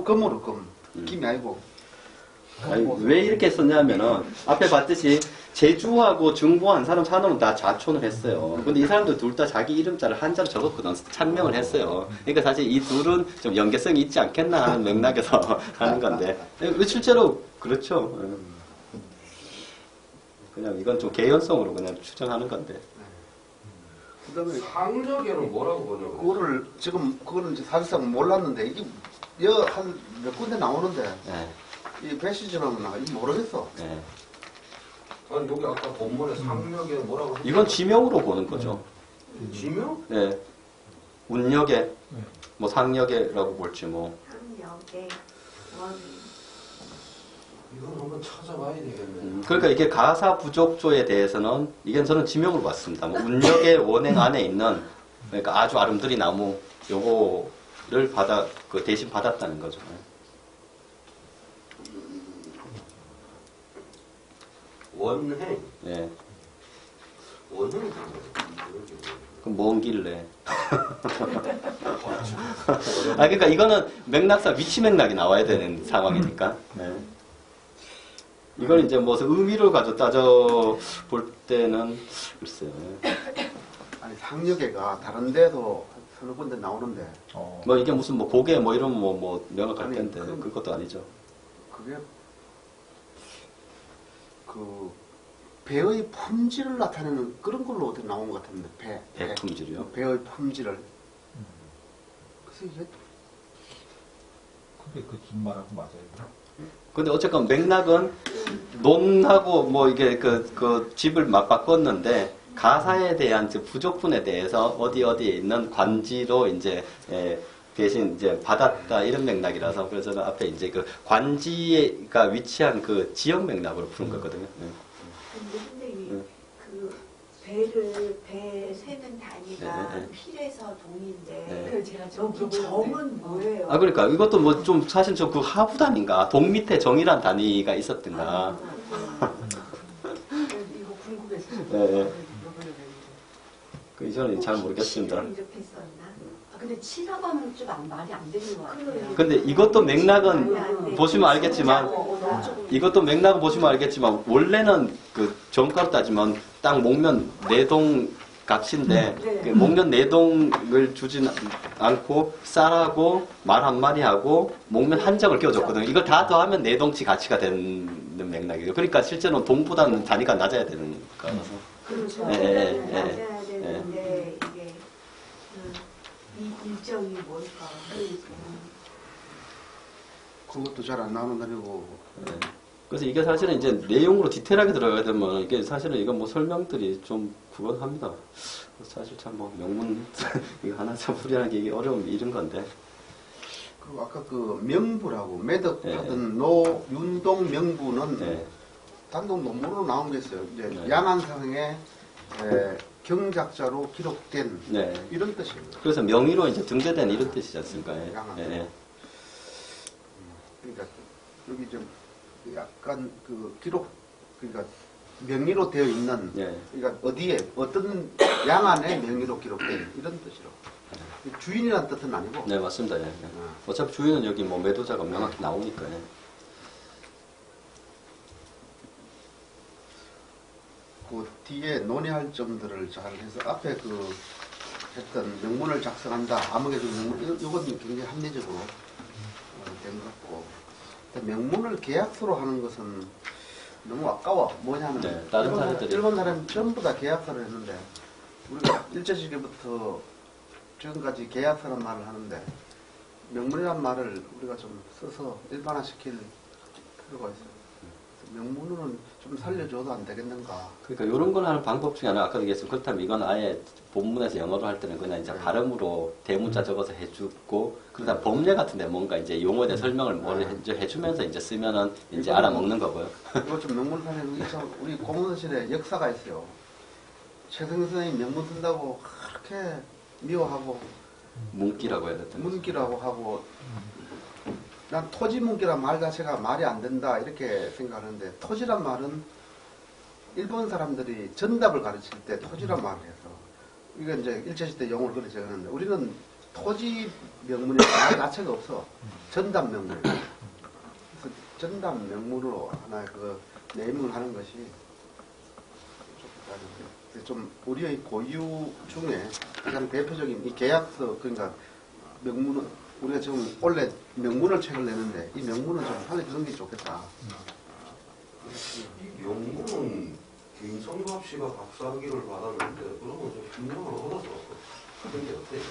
검으로 김이 아니고 아니, 왜 이렇게 썼냐면은 앞에 봤듯이 제주하고 중부한 사람 산업은 다 자촌을 했어요. 근데 이 사람들 둘 다 자기 이름자를 한자로 적었거든. 찬명을 했어요. 그러니까 사실 이 둘은 좀 연계성이 있지 않겠나 하는 맥락에서 하는 건데 실제로 그렇죠. 그냥 이건 좀 개연성으로 그냥 추정하는 건데. 그다음에 상력에는 뭐라고 번역을 그거는 이제 사실상 몰랐는데 이게 한 몇 군데 나오는데 이 배시전하면 모르겠어. 아니 여기 아까 본문에 상력에 뭐라고 이건 지명으로 보는 거죠. 지명? 네. 운력에, 뭐 상력에라고 볼지 뭐. 상력의 원. 이건 한번 찾아봐야 되겠네. 그러니까 이게 가사 부족조에 대해서는 이건 저는 지명으로 봤습니다. 뭐 운력의 원행 안에 있는 그러니까 아주 아름드리 나무 요거를 대신 받았다는 거죠. 원행. 예. 원행이 그럼 뭔 길래? 그러니까 이거는 맥락상 위치 맥락이 나와야 되는 상황이니까. 이걸 이제 뭐 의미를 가지고 따져 볼 때는 글쎄요. 아니 상력애가 다른 데도 서너 군데 나오는데 뭐 이게 무슨 뭐 고개 뭐 이런 뭐 명확할 아니, 텐데 그것도 아니죠. 그게 배의 품질을 나타내는 그런 걸로 어떻게 나온 것 같은데 배 품질이요? 배의 품질을 그래서 이게 근데 그 긴 말하고 맞아요. 근데 어쨌건 맥락은 논하고 뭐 이게 그 집을 막 바꿨는데 가사에 대한 부족분에 대해서 어디에 있는 관지로 이제 대신 이제 받았다 이런 맥락이라서 그래서 저는 앞에 이제 그 관지가 위치한 그 지역 맥락으로 푸는 거거든요. 근데 선생님 그 배 세는 단위가 필에서 동인데 그 제가 여기 정은 뭐예요? 그러니까 이것도 뭐 좀 사실 저 그 하부 단위인가 동 밑에 정이란 단위가 있었던가. 이거 궁금했어요. 네. 그 저는 잘 모르겠습니다. 이렇게 썼나? 근데 치라고 하면 좀 말이 안 되는 것 같아요. 근데 이것도 맥락은 보시면 알겠지만 이것도 맥락은 보시면 알겠지만 원래는 그 정가로 따지면 땅 목면 내동 값인데 그 목면 내동을 주진 않고 쌀하고 말 한 마리 하고 목면 한 장을 끼워줬거든요. 이걸 다 더하면 내동치 가치가 되는 맥락이에요. 그러니까 실제로는 동보다는 단위가 낮아야 되는 거라서. 그렇죠. 예. 맞아야 되는데 이게 이 일정이 뭘까? 그것도 잘 안 나오는 단위고 그래서 이게 사실은 이제 내용으로 디테일하게 들어가야 되면 이게 사실은 이건 뭐 설명들이 좀 그건 합니다. 사실 참 뭐 명문 이거 하나 참 풀이하는 게 이게 어려운 이런 건데. 그리고 아까 그 명부라고 매덕하던 네. 윤동 명부는 네. 단독 논문으로 나온 게 있어요. 이제 네. 양안상의 경작자로 기록된 네. 이런 뜻입니다. 그래서 명의로 이제 등재된 이런 뜻이지 않습니까? 양안. 예. 그러니까 여기 좀 약간 그 기록 그러니까 명의로 되어 있는 예. 그러니까 어디에 어떤 양안의 명의로 기록된 이런 뜻이로 주인이라는 뜻은 아니고 네, 맞습니다. 예. 어차피 주인은 여기 뭐 매도자가 명확히 나오니까. 예. 그 뒤에 논의할 점들을 잘 해서 앞에 그 했던 명문을 작성한다 암흑의 명문 이건 굉장히 합리적으로 된 것 같고 명문을 계약서로 하는 것은 너무 아까워. 뭐냐면 네, 다른 사람들이 일본 사람이 전부 다 계약서를 했는데 우리가 일제시기부터 지금까지 계약서란 말을 하는데 명문이란 말을 우리가 좀 써서 일반화시킬 필요가 있어요. 명문으로는 좀 살려줘도 안 되겠는가. 그러니까 이런 걸 하는 방법 중에 하나 아까 얘기했지만 그렇다면 이건 아예 본문에서 영어로 할 때는 그냥 이제 발음으로 대문자 적어서 해주고 그다음 법례 같은데 뭔가 이제 용어에 대해 설명을 뭘 해주면서 이제 쓰면은 이제 알아먹는 거고요. 이거 좀 명문사는 우리 고문실에 역사가 있어요. 최승희 선생님 명문 쓴다고 그렇게 미워하고 문기라고 해야 되던데. 문기라고 하고 난 토지문기란 말 자체가 말이 안 된다 이렇게 생각하는데 토지란 말은 일본 사람들이 전답을 가르칠 때 토지란 말을 해서 이거 이제 일제시대 용어를 그렇게 적었는데 우리는 토지 명문이 말 자체가 없어. 전답 명문. 그래서 전답 명문으로 하나 그 네임을 하는 것이 좀 우리의 고유 중에 가장 대표적인 이 계약서 그러니까 명문은 우리가 지금 원래 명문을 책을 내는데 이 명문은 좀 살려주는 게 좋겠다. 이 연구는 김성갑 씨가 박사학위를 받았는데 그러면 좀 분명을 얻어서 그런 게 어때요?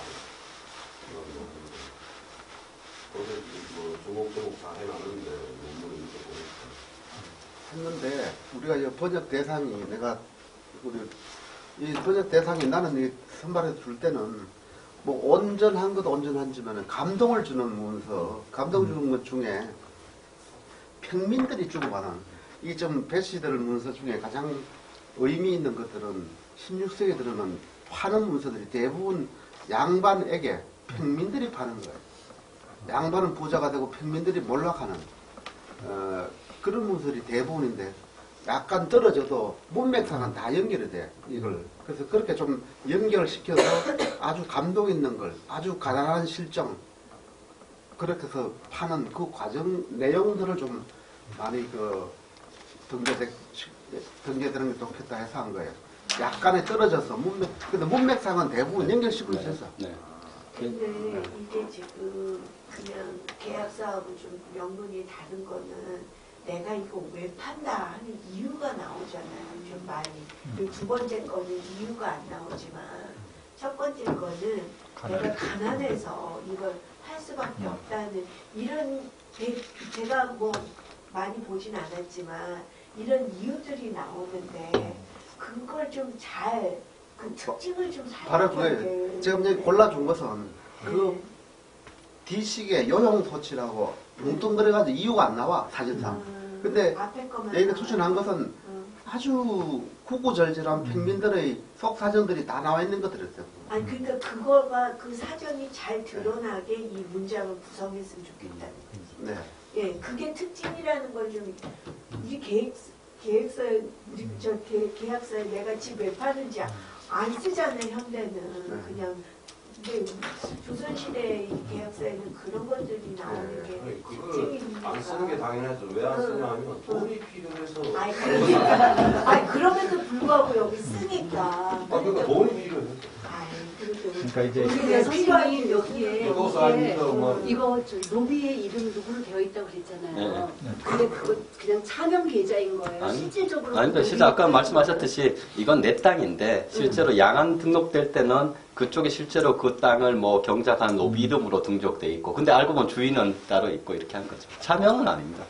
어제 뭐 조목조목 다 해놨는데 논문을 이렇게 보니까 했는데 우리가 이 번역 대상이 내가 우리 이 번역 대상이 나는 이 선발해서 줄 때는 뭐 온전한 것도 온전하지만 감동을 주는 문서, 감동 주는 것 중에 평민들이 주고받은 이 좀 배시들 문서 중에 가장 의미 있는 것들은 16세기에 들어오는 파는 문서들이 대부분 양반에게 평민들이 파는 거예요. 양반은 부자가 되고 평민들이 몰락하는 그런 문서들이 대부분인데 약간 떨어져도 문맥상은 다 연결이 돼, 이걸. 그래서 그렇게 좀 연결을 시켜서 아주 감동 있는 걸, 아주 가난한 실정, 그렇게 해서 파는 그 과정 내용들을 좀 많이 등재되는 게 좋겠다 해서 한 거예요. 약간의 떨어져서 근데 문맥상은 대부분 연결시키고 있었어. 네. 근데 이게 지금 그냥 계약서하고 좀 명분이 다른 거는 내가 이거 왜 판다 하는 이유가 나오잖아요. 좀 많이. 그리고 두 번째 거는 이유가 안 나오지만 첫 번째 거는 내가 가난해서 이걸 할 수밖에 없다는 이런 제가 뭐 많이 보진 않았지만 이런 이유들이 나오는데 그걸 좀 잘 그 특징을 좀 잘 바로 그거예요. 지금 여기 골라준 것은 그 D식의 요용소치라고 뭉뚱그려가지고 이유가 안 나와 사진상. 근데 앞에 거만 여기가 추천한 것은 아주 구구절절한 평민들의 속사정들이 다 나와 있는 것들이었어요. 아니 그러니까 그거가 그 사정이 잘 드러나게 이 문장을 구성했으면 좋겠다는 거지. 네. 예, 그게 특징이라는 걸 좀 우리 계획서에 우리 계약서에 내가 집 왜 파는지 안 쓰잖아요. 현대는 그냥. 근데 조선시대 계약서에는 그런 것들이 나오는 게 아니, 특징이니까. 그걸 안 쓰는 게 당연하죠. 왜 안 쓰냐면 돈이 필요해서. 아니 그러니까 아니 그럼에도 불구하고 여기 쓰니까. 그러니까 돈이 필요해서. 그러니까 이제 우리 선생님 여기에 이거 쌓이니까 뭐. 이거 로비의 이름 누구로 되어 있다고 그랬잖아요. 네. 근데 그거 그냥 차명 계좌인 거예요. 아니, 실질적으로 아닙니다. 실제 아까 말씀하셨듯이 이건 내 땅인데 실제로 양안 등록될 때는 그쪽에 실제로 그 땅을 뭐 경작하는 노비 이름으로 등록돼 있고 근데 알고 보면 주인은 따로 있고 이렇게 한 거죠. 차명은 아닙니다.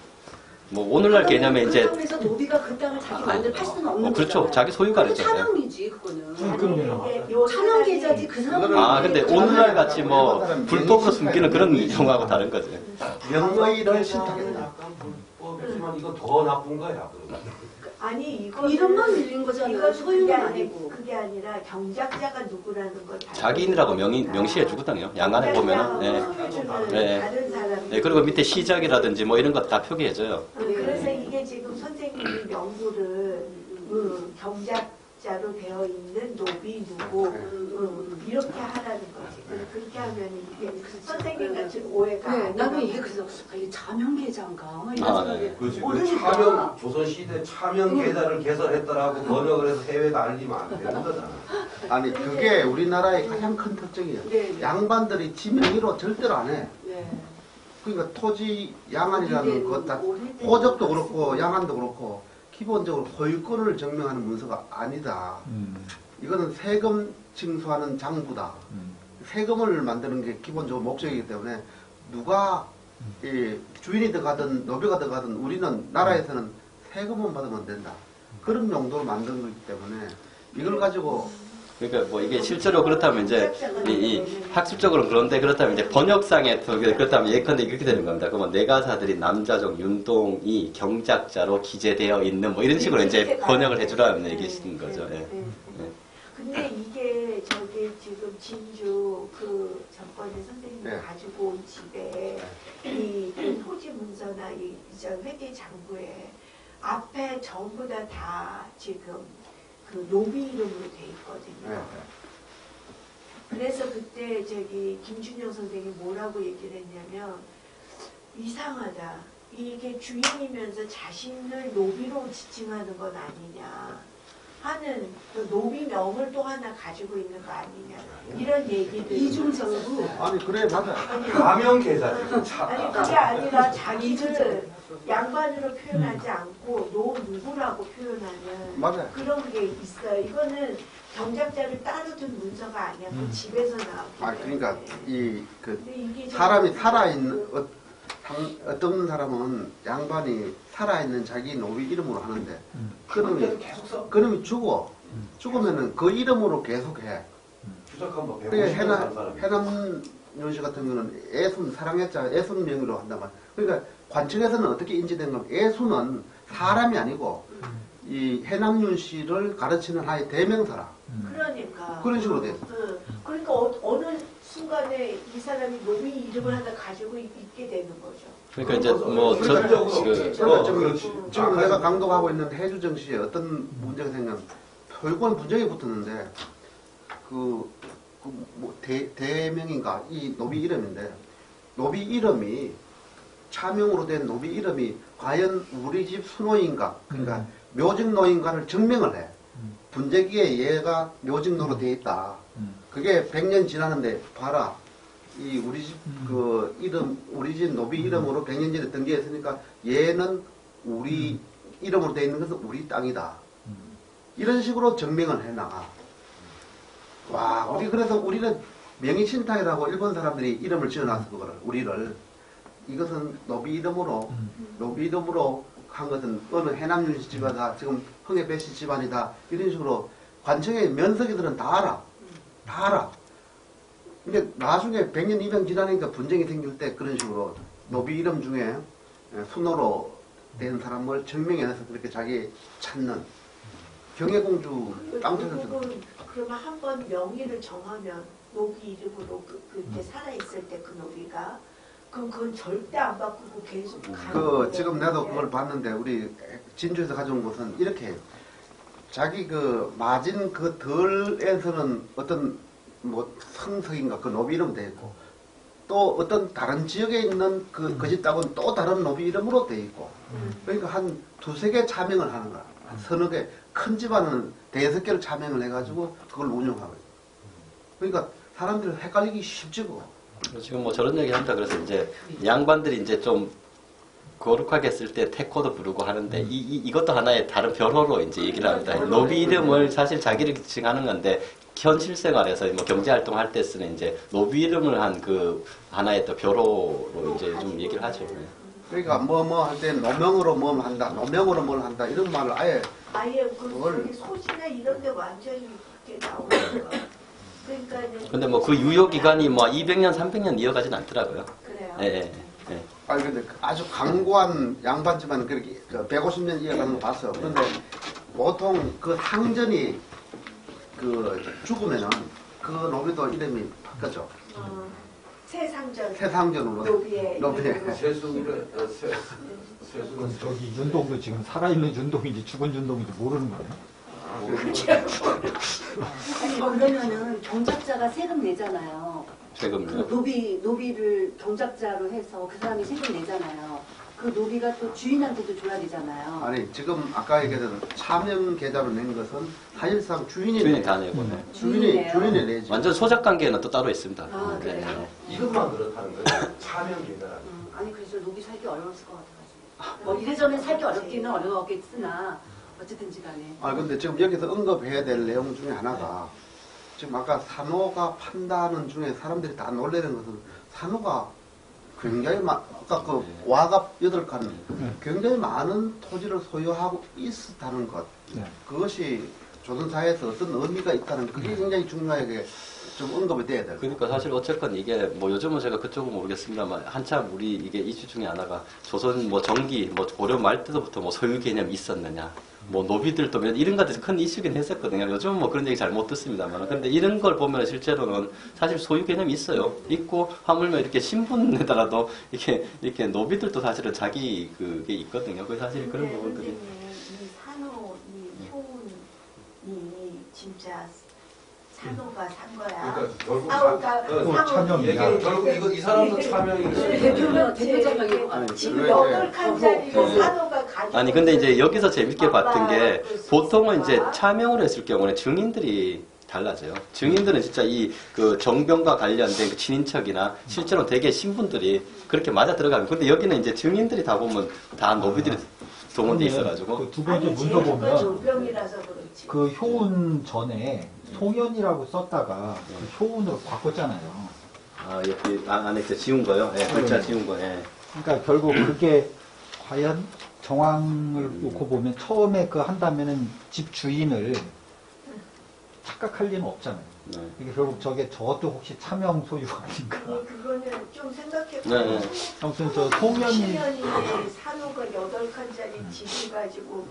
뭐 오늘날 개념에 이제 그래서 노비가 그 땅을 자기 마음대로 팔 수는 없는 그렇죠. 거잖아요. 자기 소유가 그게 그랬잖아요. 차명이지 그거는. 그럼요. 차명 계좌지 그 사람은. 아 근데 오늘날 같이 뭐 불법으로 숨기는 그런 용어하고 다른 거죠. 명의를 신탁했다. 약간 불법이지만 이건 더 나쁜 거야. 그러면. 아니 이거 이름만 밀린 거잖아요. 이건 소유는 아니고. 그게 아니라 경작자가 누구라는 걸 자기인이라고 명시해 주거든요. 양안에 보면은. 네. 다른 사람이. 네, 그리고 밑에 시작이라든지 뭐 이런 것 다 표기해줘요. 그래서 이게 지금 선생님이 명부를 경작자로 되어 있는 노비 누구 이렇게 하라는 거지. 그렇게 하면 이게 선생님 같은 오해가. 네, 안 나는 나고. 이게 그래서 이게 차명 계좌인가 막 이런 아, 생각이 네. 그렇지. 모르니까. 차명, 조선시대 차명 계좌를 개설했더라고 번역을 해서 해외에 알리면 안 되는 거잖아. 아니 그게 우리나라의 가장 큰 특징이에요. 네, 네. 양반들이 지명의로 절대로 안 해. 네. 그러니까 토지 양안이라는 것 다 호적도 그렇고 양안도 그렇고 기본적으로 소유권을 증명하는 문서가 아니다. 이거는 세금 징수하는 장부다. 세금을 만드는 게 기본적으로 목적이기 때문에 누가 이 주인이 들어가든 노비가 들어가든 우리는 나라에서는 세금만 받으면 안 된다. 그런 용도로 만든 거기 때문에 이걸 가지고 그러니까 뭐 이게 실제로 그렇다면 이제 이 학습적으로 그런데 그렇다면 이제 번역상에 그렇다면 예컨대 이렇게 되는 겁니다. 그러면 내가사들이 남자적 윤동이 경작자로 기재되어 있는 뭐 이런 식으로 이제 번역을 해주라는 얘기신 거죠. 예. 근데 이게 저기 지금 진주 그 전번에 선생님이 네. 가지고 온 집에 이 토지 문서나 저 회계 장부에 앞에 전부 다 지금 그 노비 이름으로 돼 있거든요. 네. 그래서 그때 저기 김준영 선생님이 뭐라고 얘기를 했냐면 이상하다. 이게 주인이면서 자신을 노비로 지칭하는 건 아니냐 하는 그 노비명을 또 하나 가지고 있는 거 아니냐 이런 얘기들 이중성부 아니 그래 맞아. 가명 계좌지. 아니 그게 아니라 자기를 양반으로 표현하지 않고 노 누구라고 표현하는 맞아요. 그런 게 있어요. 이거는 경작자를 따로 둔 문서가 아니야. 그 집에서 나왔기 때문에. 아 그러니까 이 그 근데 이게 사람이 살아있는 어떤 사람은 양반이 살아있는 자기 노비 이름으로 하는데 그놈이 계속 써. 그놈이 죽으면은 그 이름으로 계속해. 주작한 뭐 그게 150년 산 사람이. 해남윤 씨 같은 경우는 애순 사랑했자 애순 명의로 한단 말이야. 그러니까 관청에서는 어떻게 인지된 건 애순은 사람이 아니고 이 해남윤 씨를 가르치는 하나의 대명사라. 그러니까 그런 식으로 돼. 그러니까 어느 순간에 이 사람이 노비 이름을 하나 가지고 있게 되는 거죠. 그러니까 이제 뭐저 그렇지. 지금 내가 강독하고 있는 해주정 씨에 어떤 문제가 생기면 표본 분쟁이 붙었는데 대명인가 이 노비 이름인데 노비 이름이 차명으로 된 노비 이름이 과연 우리 집 순호인가 그러니까 묘직노인가를 증명을 해. 분재기에 얘가 묘직노로 돼 있다. 그게 100년 지났는데 봐라. 이 우리 집 그 이름 우리 집 노비 이름으로 100년 전에 등기했으니까 얘는 우리 이름으로 돼 있는 것은 우리 땅이다. 이런 식으로 증명을 해 나가. 와, 우리 그래서 우리는 명의신탁이라고 일본 사람들이 이름을 지어놨어 그거를 우리를 이것은 노비 이름으로 한 것은 어느 해남윤 씨 집안이다 지금 흥해배 씨 집안이다 이런 식으로 관청의 면석이들은 다 알아. 근데 나중에 100년 200년 지나니까 분쟁이 생길 때 그런 식으로 노비 이름 중에 순호로 된 사람을 증명해서 그렇게 자기 찾는 경혜공주 땅 찾는 그러면 한번 명의를 정하면 노비 이름으로 그때 살아있을 때 그 노비가 그럼 그건 절대 안 바꾸고 계속 가는 지금 나도 그걸 봤는데 우리 진주에서 가져온 것은 이렇게 해요. 자기 그 마진 그 덜에서는 어떤 뭐 성석인가 그 노비 이름 돼 있고 또 어떤 다른 지역에 있는 그 집 땅은 또 다른 노비 이름으로 돼 있고 그러니까 한 두세 개 차명을 하는 거야. 한 서너 개 큰 집안은 대여섯 개를 차명을 해가지고 그걸 운영하고 있어. 그러니까 사람들이 헷갈리기 쉽지고. 지금 뭐 저런 얘기 한다 그래서 이제 양반들이 이제 좀 거룩하게 쓸 때 태코도 부르고 하는데 이것도 하나의 다른 변호로 이제 얘기를 합니다. 노비 이름을 사실 자기를 지칭하는 건데 현실 생활에서 뭐 경제 활동할 때 쓰는 이제 노비 이름을 한 그 하나의 또 벼로로 이제 좀 얘기를 하죠. 그러니까 뭐 할 때 노명으로 뭘 한다, 노명으로 뭘 한다 이런 말을 아예 그 소지나 이런 데 완전히 그렇게 나오는 거. 그러니까 근데 뭐 그 유효 기간이 뭐 200년, 300년 이어가진 않더라고요. 그래요. 예. 아니 근데 아주 강고한 양반집안은 그렇게 150년 이어가는 거 봤어요. 그런데 보통 그 상전이 그 죽으면은 그 노비도 이름이 바뀌었죠. 새상전으로. 노비의 세수는 저기 윤동도 지금 살아있는 윤동인지 죽은 윤동인지 모르는 거예요. 아니 그러면은 경작자가 세금 내잖아요. 세금요. 그 노비를 경작자로 해서 그 사람이 세금 내잖아요. 그 노비가 또 주인한테도 줘야 되잖아요. 아니 지금 아까 얘기했던 차명 계좌로 낸 것은 사실상 주인이 다 내고. 주인이 내지. 완전 소작 관계는 또 따로 있습니다. 아, 그래요? 이것만 그렇다는 거예요. 차명 계좌라는. 노비 살기 어려웠을 것 같아가지고. 뭐 이래저래 살기 어렵기는 어려웠겠으나 어쨌든지 간에. 근데 지금 여기서 언급해야 될 내용 중에 하나가 지금 아까 산호가 판다는 중에 사람들이 다 놀라는 것은 산호가 굉장히 아까 그 와갑 8칸 굉장히 많은 토지를 소유하고 있었다는 것. 네. 그것이 조선사에서 어떤 의미가 있다는 그게 굉장히 중요하게 좀 언급이 돼야 될 그러니까 사실 어쨌건 이게 뭐 요즘은 제가 그쪽은 모르겠습니다만 한참 우리 이게 이슈 중에 하나가 조선 뭐 정기 뭐 고려 말 때부터 뭐 소유 개념이 있었느냐 뭐 노비들도 이런 것들이 큰 이슈긴 했었거든요. 요즘은 뭐 그런 얘기 잘 못 듣습니다만 근데 이런 걸 보면 실제로는 사실 소유 개념이 있어요. 있고 하물며 이렇게 신분에다가도 이렇게 노비들도 사실은 자기 그게 있거든요. 그 사실 그런 부분들이 이 산호, 이 효운이 진짜 산호가 산 거야. 그러니까 결국 그러니까 찬영이야. 결국 이거 이 사람은 차명이 대표 자명인 것 같아요. 지금 왜? 8칸짜리를 산호가 가지고 아니 근데 이제 여기서 재밌게 봤던 게 그럴 수 보통은 이제 있을까? 차명을 했을 경우는 증인들이 달라져요. 증인들은 진짜 이 그 정병과 관련된 그 친인척이나 실제로 되게 신분들이 그렇게 맞아 들어가면 근데 여기는 이제 증인들이 다 보면 다 노비들이 동원돼 있어가지고 그 두 번째 아니, 문서 쟤가 보면 조병이라서 그렇지. 그 효운 전에 송현이라고 썼다가 그 효운으로 바꿨잖아요. 아 여기 안에 지운 거요. 예, 글자 지운 거. 예. 그러니까 결국 그게 과연 정황을 놓고 보면 처음에 그 한다면은 집 주인을 착각할 리는 없잖아요. 네. 이게 결국 저것도 혹시 차명 소유 아닌가? 그거는 좀 생각해 네, 네. 아무튼 저 송현이 신현이 산호가 8칸짜리 집을 가지고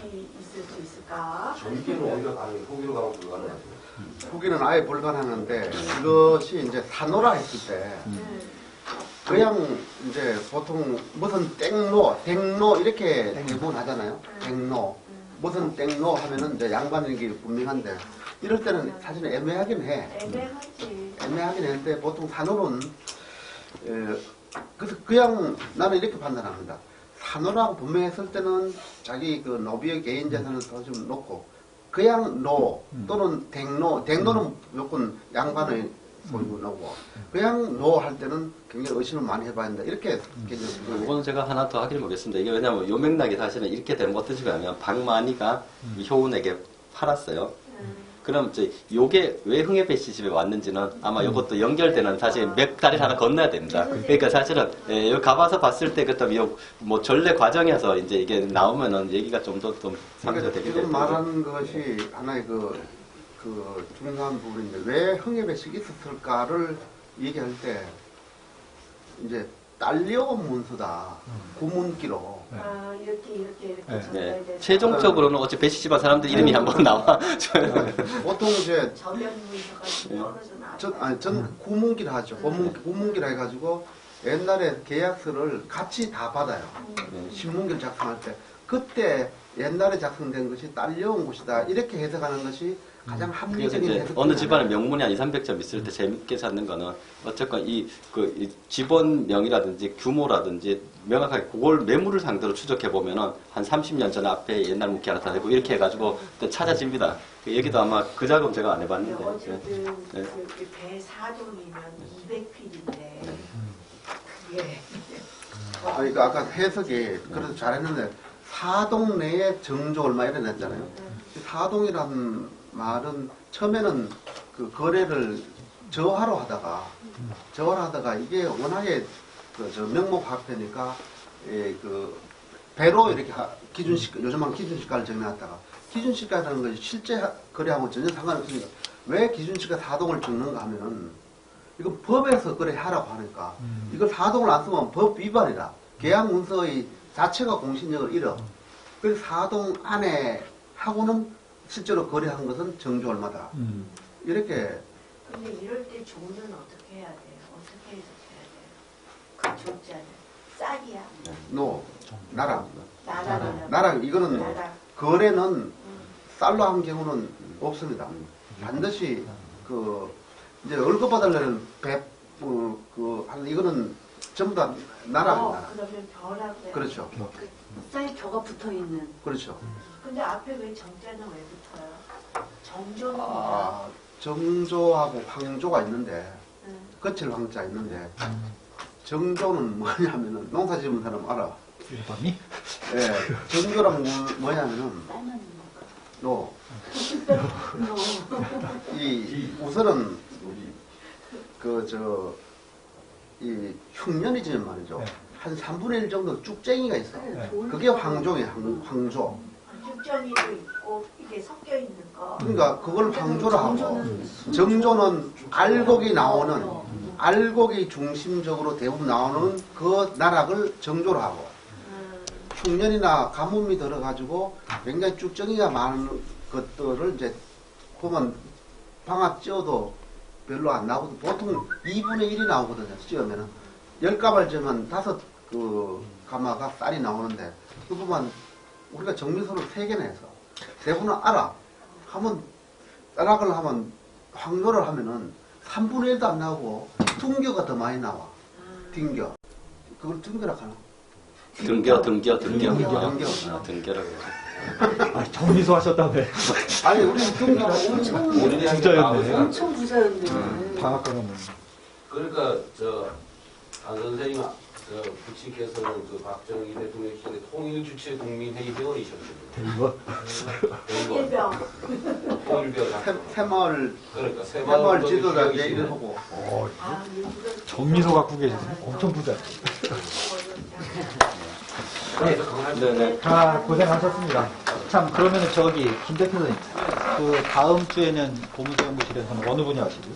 있을 수 있을까? 전기는 오히려 가능해. 후기로 가면 불가능하죠. 후기는 아예 불가능한데 이것이 이제 산호라 했을 때 그냥 이제 보통 무슨 땡로, 댕로 이렇게 대부분 하잖아요. 댕로. 무슨 땡로 하면은 이제 양반인 게 분명한데 이럴 때는 사실은 애매하긴 해. 애매하지. 애매하긴 했는데 보통 산호는 그래서 그냥 나는 이렇게 판단합니다. 산호라고 분명했을 때는 자기 그 노비의 개인 재산을 더 좀 놓고 그냥 노 또는 댕노는 무조건 양반의 소유노고 그냥 노 할 때는 굉장히 의심을 많이 해봐야 한다. 이렇게 개념을 이거는 제가 하나 더 하기를 보겠습니다. 이게 왜냐면 요 맥락이 사실은 이렇게 되면 어떤 식으로 하면 박만희가 이 효운에게 팔았어요. 그럼 이제 요게 왜 흥해배 씨 집에 왔는지는 아마 요것도 연결되는 사실 몇 다리를 하나 건너야 됩니다. 그러니까 사실은 예, 여기 가봐서 봤을 때 그때 뭐 전례 과정에서 이제 이게 나오면은 얘기가 좀 더 좀 상세가 되게 지금 될 말하는 것이 하나의 그 중요한 부분인데 왜 흥해배식이 있었을까를 얘기할 때 이제 딸려 문서다 구문기로 이렇게 네. 적어야 네. 돼서 최종적으로는 어찌 배씨 집안 사람들 이름이 한번 나와. 보통 이제 저변 문서가 떨어져 나와. 전 구문기라 하죠. 구문기라 해가지고 옛날에 계약서를 같이 다 받아요. 신문기를 작성할 때 그때 옛날에 작성된 것이 딸려온 것이다 이렇게 해석하는 것이 가장 그래서 합리적인 이제 해석. 어느 집안에 명문이 한 2, 300점 있을 때 재밌게 찾는 거는 어쨌건 이 집원명이라든지 규모라든지 명확하게 그걸 매물을 상대로 추적해 보면은 한 30년 전 앞에 옛날 묵기 하나 다 되고 이렇게 해가지고 또 찾아집니다. 그 얘기도 아마 그 작업 제가 안 해봤는데. 어쨌든 네. 그 배사동이면 200필인데 그게 그러니까 아까 해석이 그래서 잘했는데 사동 내에 정조 얼마 이래 냈잖아요. 사동이라는 말은 처음에는 그 거래를 저하로 하다가 이게 워낙에 저 명목화폐니까 그 배로 이렇게 요즘은 기준시가를 정해놨다가 기준시가라는 것이 실제 거래하고 전혀 상관없으니까 왜 기준시가 사동을 적는가 하면은 이건 법에서 거래하라고 하니까 이걸 사동을 안 쓰면 법 위반이다. 계약 문서의 자체가 공신력을 잃어. 그래서 사동 안에 하고는 실제로 거래한 것은 정조 얼마다. 이렇게. 근데 이럴 때 종은 어떻게 해야 돼요? 어떻게 해석해야 돼요? 그 종자는 싹이야. 나라. 나라. 이거는 나라. 거래는 쌀로 한 경우는 없습니다. 반드시 이제 월급 받으려는 이거는 전부 다 나라입니다. 그러면 벼라고 해요. 그렇죠. 쌀 벼가 붙어 있는. 그렇죠. 근데 앞에 왜 정자는 왜 붙어요? 정조는 정조하고 황조가 있는데, 응. 거칠 황자 있는데, 정조는 뭐냐면은 농사 지은 사람 알아. 유리범이? 예, 정조란 뭐냐면은 너 이 우선은 이 흉년이지만 말이죠. 네. 한 3분의 1 정도 쭉쟁이가 있어. 네. 그게 황조예요, 황조. 육전이도 있고 이게 섞여 있는 거. 그러니까 그걸 황조로 하고 정조는 알곡이 나오는 알곡이 중심적으로 대부분 나오는 그 나락을 정조로 하고 흉년이나 가뭄이 들어가지고 굉장히 쭉정이가 많은 것들을 이제 보면 방아 찧어도 별로 안 나오거든. 보통 2분의 1이 나오거든요. 찧으면은 10가발 찌면 5 가마가 쌀이 나오는데 그 보면 우리가 정미소를 3개나 해서 대부분 알아. 하면 쌀락을 하면 황조를 하면은 3분의 1도 안 나오고 등겨가 더 많이 나와. 등겨. 그걸 등겨라 하나? 등겨. 등겨. 아, 등겨라고 해서. 아, 정미소 하셨다며. 아니 우리 등겨. 우리 부자였네. 엄청 부자였네. 방학 가면. 그러니까 안 선생님 부친께서는 그 박정희 대통령 시절에 통일주체 국민회의 회원이셨거든요. 이거? 일병. 통일병. 새마을 그러니까 새마을 지도자 얘기를 하고. 아, 정미소 갖고 계시네. 엄청 부자. 네네. 다 고생하셨습니다. 참, 그러면은 김 대표님, 그 다음 주에는 고무대연구실에서는 어느 분이 하시죠?